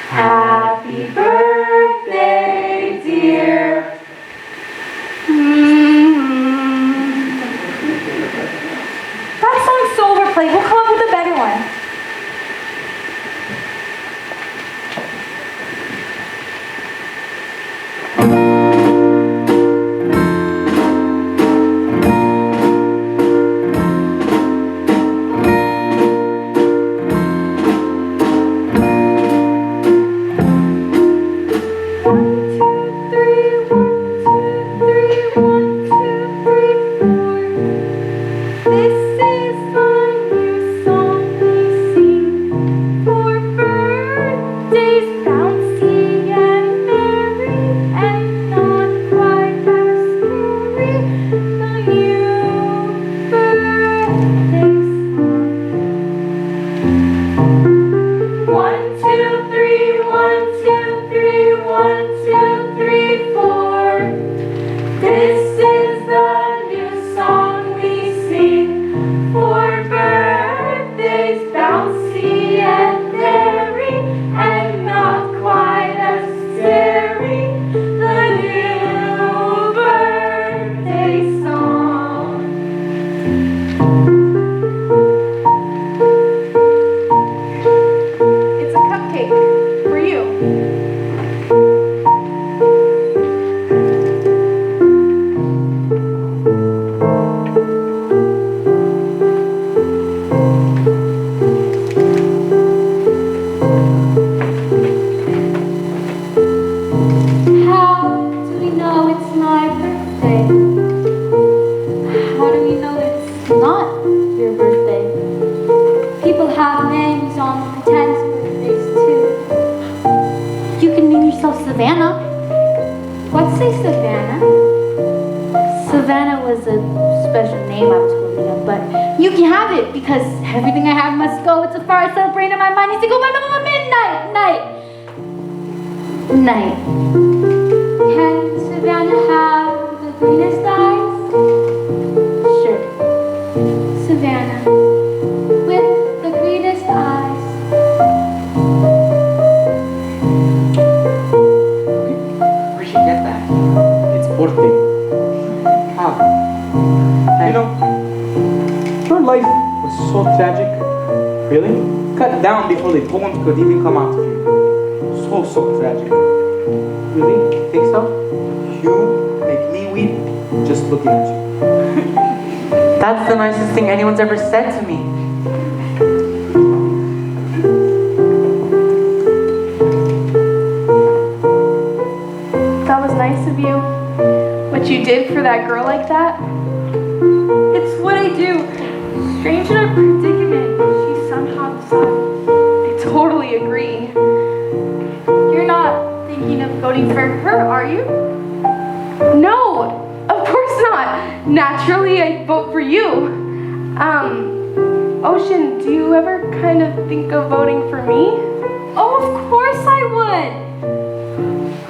Happy birthday, dear. That song's so overplayed. We'll come up with a better one. you can name yourself Savannah. What's a Savannah? Savannah was a special name I was holding up, but you can have it because everything I have must go. It's a fire celebrating in my mind needs to go by midnight. Night. Can Savannah have the greenest eyes? Sure. Savannah with the greenest eyes. We should get that. It's birthday. Oh. You know, your life was so tragic. Really? Cut down before the poems could even come out of you. So tragic. Really? Think so? You make me weep just looking at you. That's the nicest thing anyone's ever said to me. That was nice of you. What you did for that girl like that. It's what I do. Strange in her predicament, she somehow decided. I totally agree. You're not thinking of voting for her, are you? No, of course not. Naturally, I'd vote for you. Ocean, do you ever kind of think of voting for me? Oh, of course I would.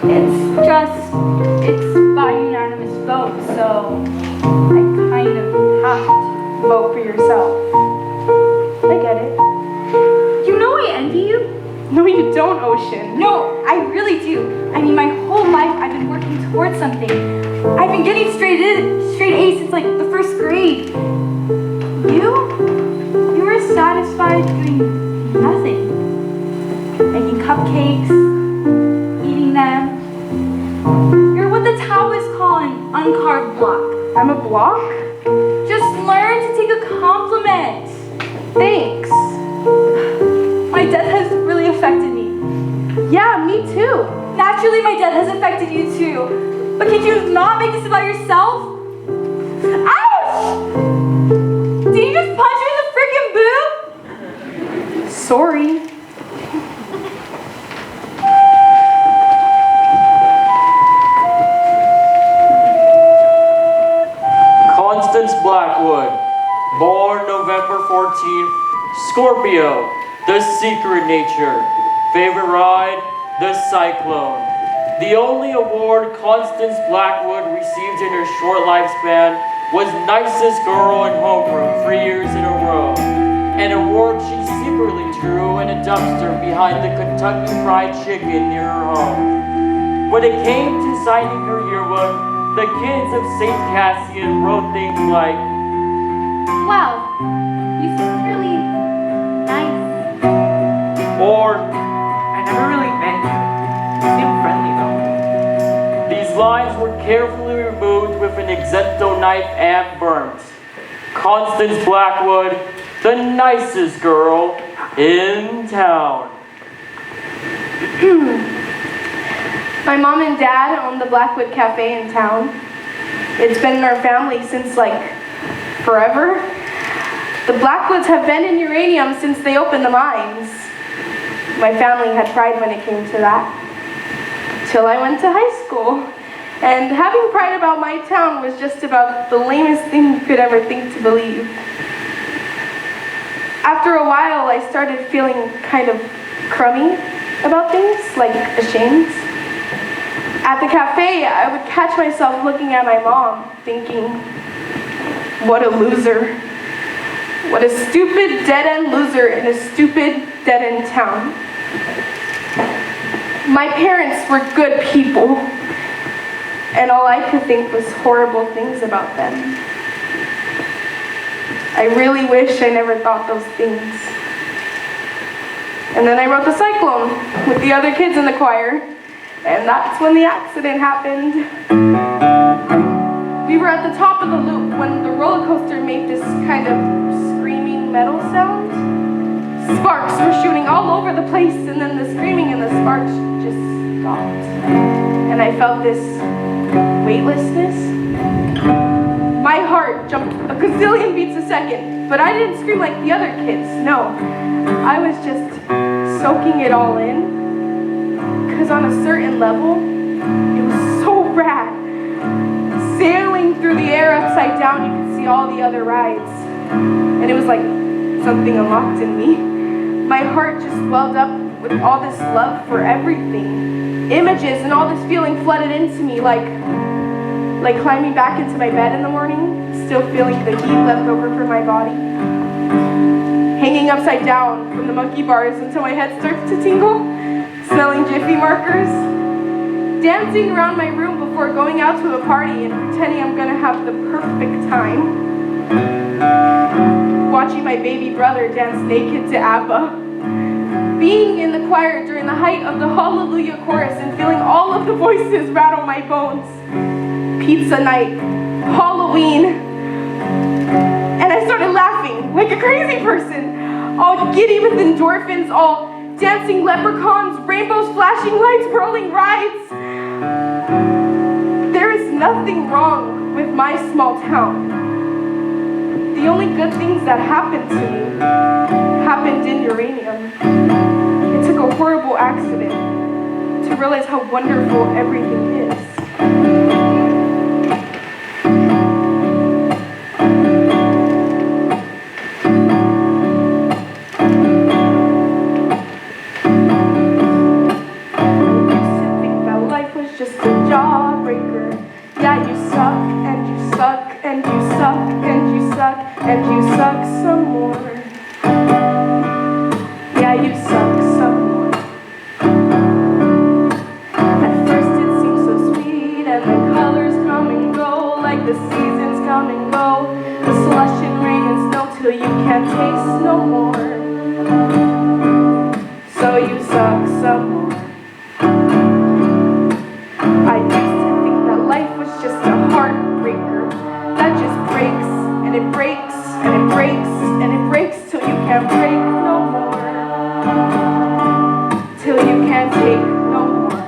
It's by unanimous vote, so I kind of have to. Vote for yourself. I get it. You know I envy you. No, you don't, Ocean. No, I really do. I mean, my whole life I've been working towards something. I've been getting straight A's since like the first grade. You were satisfied doing nothing. Making cupcakes, eating them. You're what the Taoists call an uncarved block. I'm a block? Just learn to take a compliment. Thanks. My death has really affected me. Yeah, me too. Naturally, my death has affected you too. But can you not make this about yourself? Ouch! Did you just punch me in the freaking boob? Sorry. Constance Blackwood, born November 14th, Scorpio, the secret nature. Favorite ride, the Cyclone. The only award Constance Blackwood received in her short lifespan was Nicest Girl in Homeroom 3 years in a row. An award she secretly threw in a dumpster behind the Kentucky Fried Chicken near her home. When it came to signing her yearbook, the kids of St. Cassian wrote things like, Wow, you seem really nice. or, I never really met you. You seem friendly though. these lines were carefully removed with an X-Acto knife and burnt. Constance Blackwood, the nicest girl in town. My mom and dad own the Blackwood Cafe in town. It's been in our family since like forever. The Blackwoods have been in uranium since they opened the mines. My family had pride when it came to that. Till I went to high school. And having pride about my town was just about the lamest thing you could ever think to believe. After a while, I started feeling kind of crummy about things, like ashamed. At the cafe, I would catch myself looking at my mom, thinking, what a loser. What a stupid, dead-end loser in a stupid, dead-end town. My parents were good people, and all I could think was horrible things about them. I really wish I never thought those things. And then I wrote the Cyclone with the other kids in the choir, and that's when the accident happened. We were at the top of the loop when the roller coaster made this kind of screaming metal sound. Sparks were shooting all over the place, and then the screaming and the sparks just stopped. And I felt this weightlessness. My heart jumped a gazillion beats a second, but I didn't scream like the other kids, no. I was just soaking it all in, because on a certain level, it was so rad. Sailing through the air upside down, you could see all the other rides. And it was like something unlocked in me. My heart just welled up with all this love for everything. Images and all this feeling flooded into me, like climbing back into my bed in the morning, still feeling the heat left over from my body. Hanging upside down from the monkey bars until my head starts to tingle, smelling Jiffy markers. Dancing around my room before going out to a party and pretending I'm gonna have the perfect time. Watching my baby brother dance naked to ABBA. Being in the choir during the height of the Hallelujah chorus and feeling all of the voices rattle my bones. Pizza night, Halloween, and I started laughing like a crazy person, all giddy with endorphins, all dancing leprechauns, rainbows, flashing lights, whirling rides. There is nothing wrong with my small town. The only good things that happened to me happened in uranium. It took a horrible accident to realize how wonderful everything is. Just a jawbreaker. Yeah, you suck, and you suck, and you suck, and you suck, and you suck some more. Yeah, you suck some more. At first it seems so sweet, and the colors come and go, like the seasons come and go. The slush and rain and snow till you can't taste no more. So you suck some more. I used to think that life was just a heartbreaker that just breaks and it breaks and it breaks and it breaks till you can't break no more. Till you can't take no more.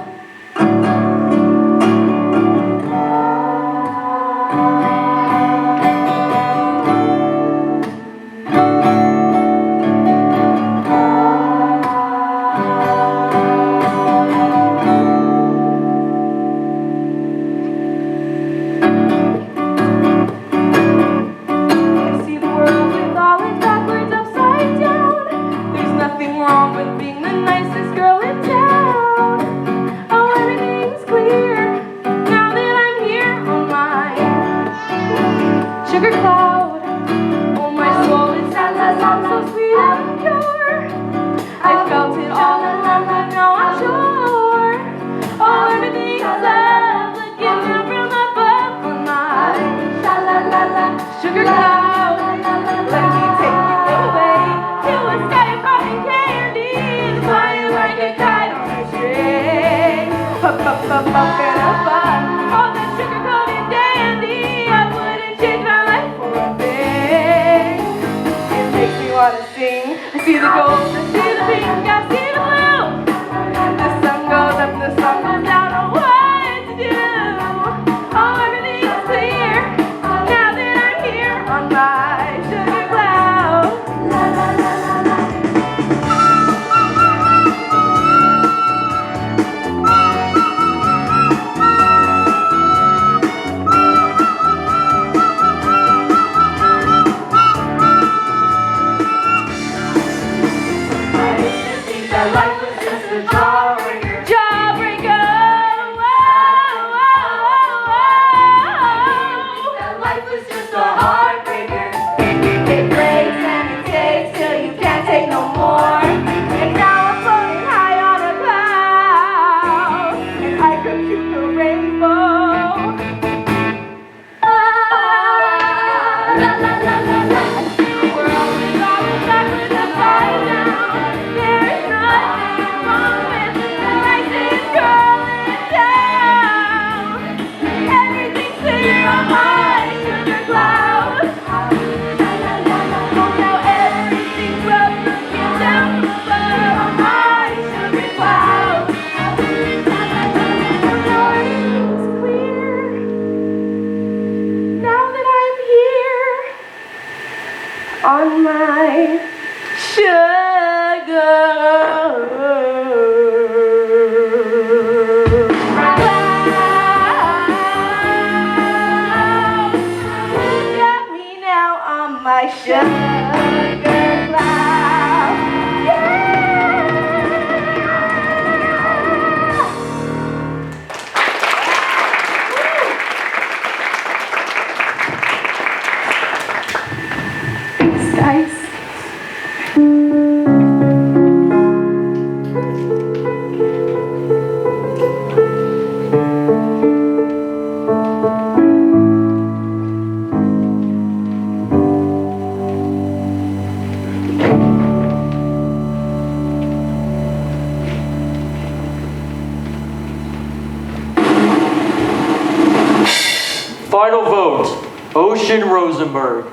Final vote, Ocean Rosenberg.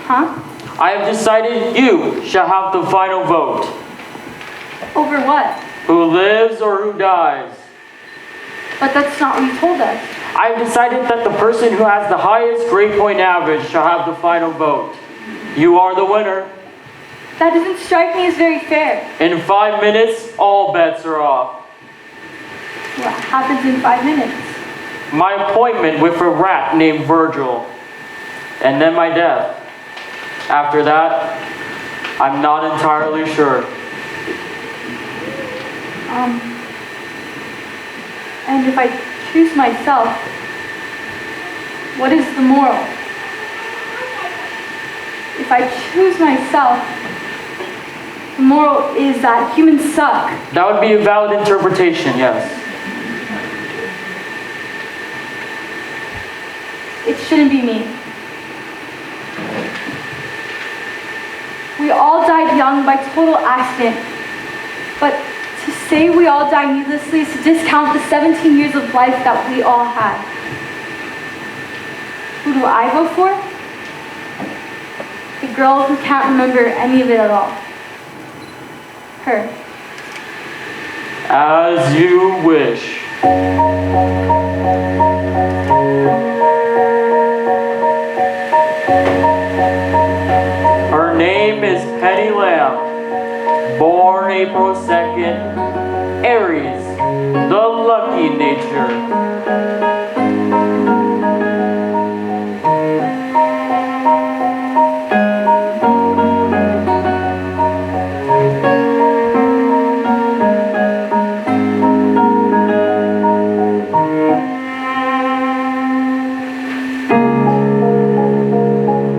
Huh? I have decided you shall have the final vote. Over what? Who lives or who dies? But that's not what you told us. I have decided that the person who has the highest grade point average shall have the final vote. You are the winner. That doesn't strike me as very fair. In 5 minutes, all bets are off. What happens in 5 minutes? My appointment with a rat named Virgil. And then my death. After that, I'm not entirely sure. And if I choose myself, what is the moral? If I choose myself, the moral is that humans suck. That would be a valid interpretation, yes. It shouldn't be me. We all died young by total accident. But to say we all died needlessly is to discount the 17 years of life that we all had. Who do I vote for? The girl who can't remember any of it at all. Her. As you wish. Her name is Penny Lamb, born April 2nd, Aries, the lucky nature.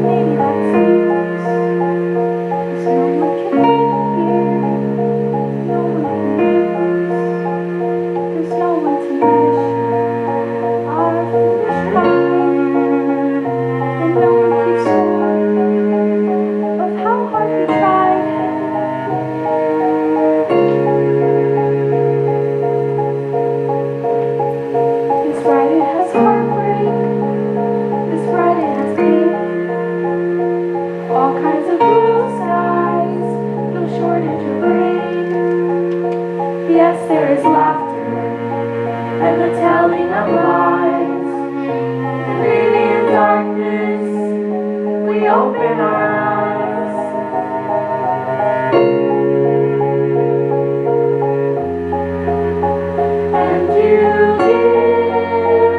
Maybe that's meaningless. 'Cause no one can live here. No one can live this. There's no one to wish our foolish pride. And no one keeps score of how hard we tried. This ride it has heartbreak. This ride it has pain. All kinds of blue skies, no shortage of rain. Yes, there is laughter and the telling of lies. Maybe in darkness we open our eyes. And you live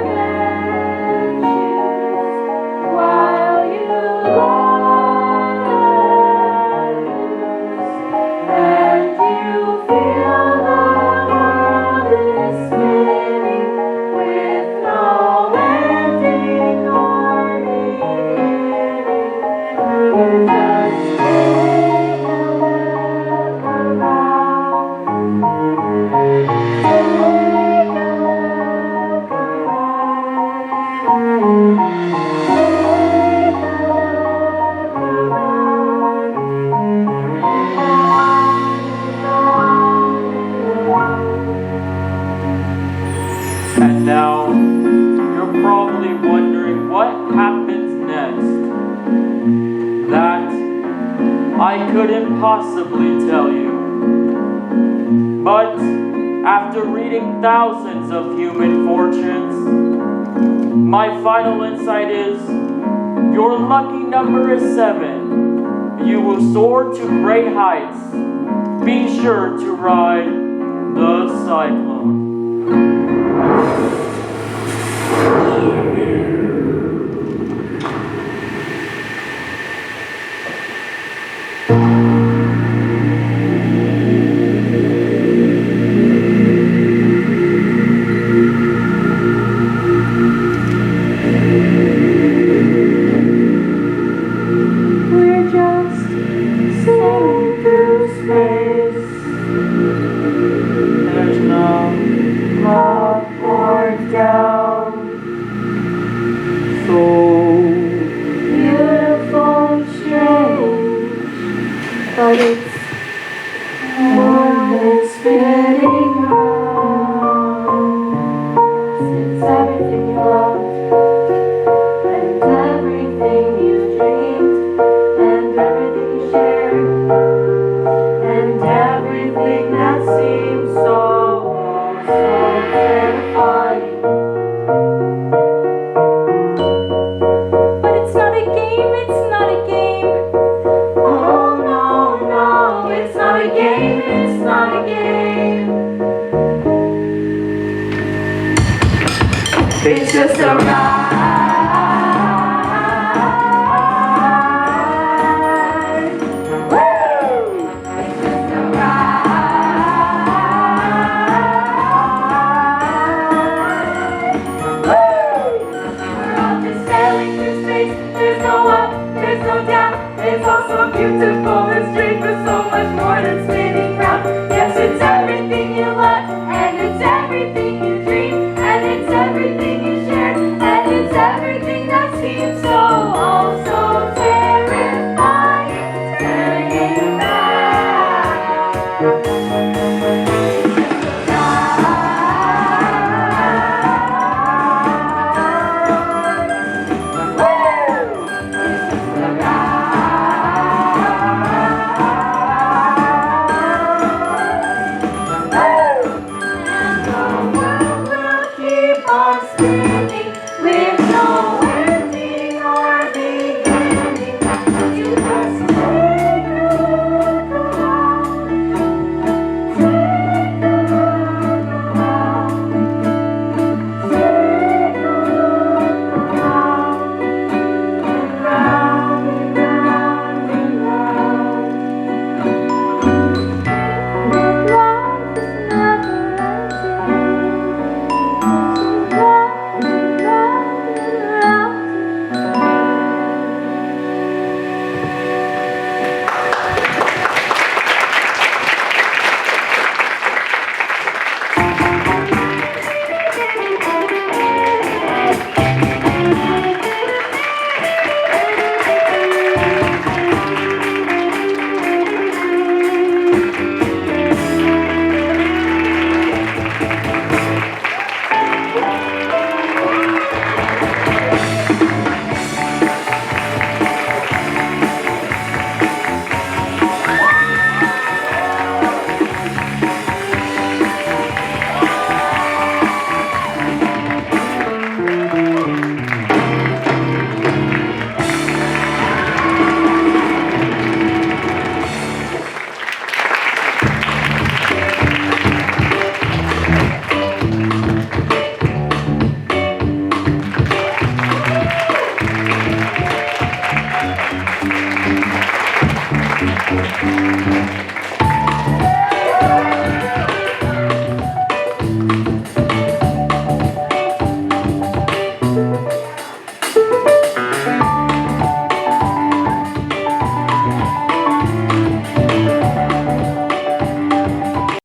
and choose while you lie. And you feel the world is spinning with no ending or beginning. Just take a look around. Take a look around. Take a And now, you're probably wondering what happens next. That I couldn't possibly tell you. But after reading thousands of human fortunes, my final insight is your lucky number is 7. You will soar to great heights. Be sure to ride the Cyclone. We're just sailing through space. There's no up or down. So beautiful and strange, but it's warm and spinning round. Since everything you loved It's just a ride.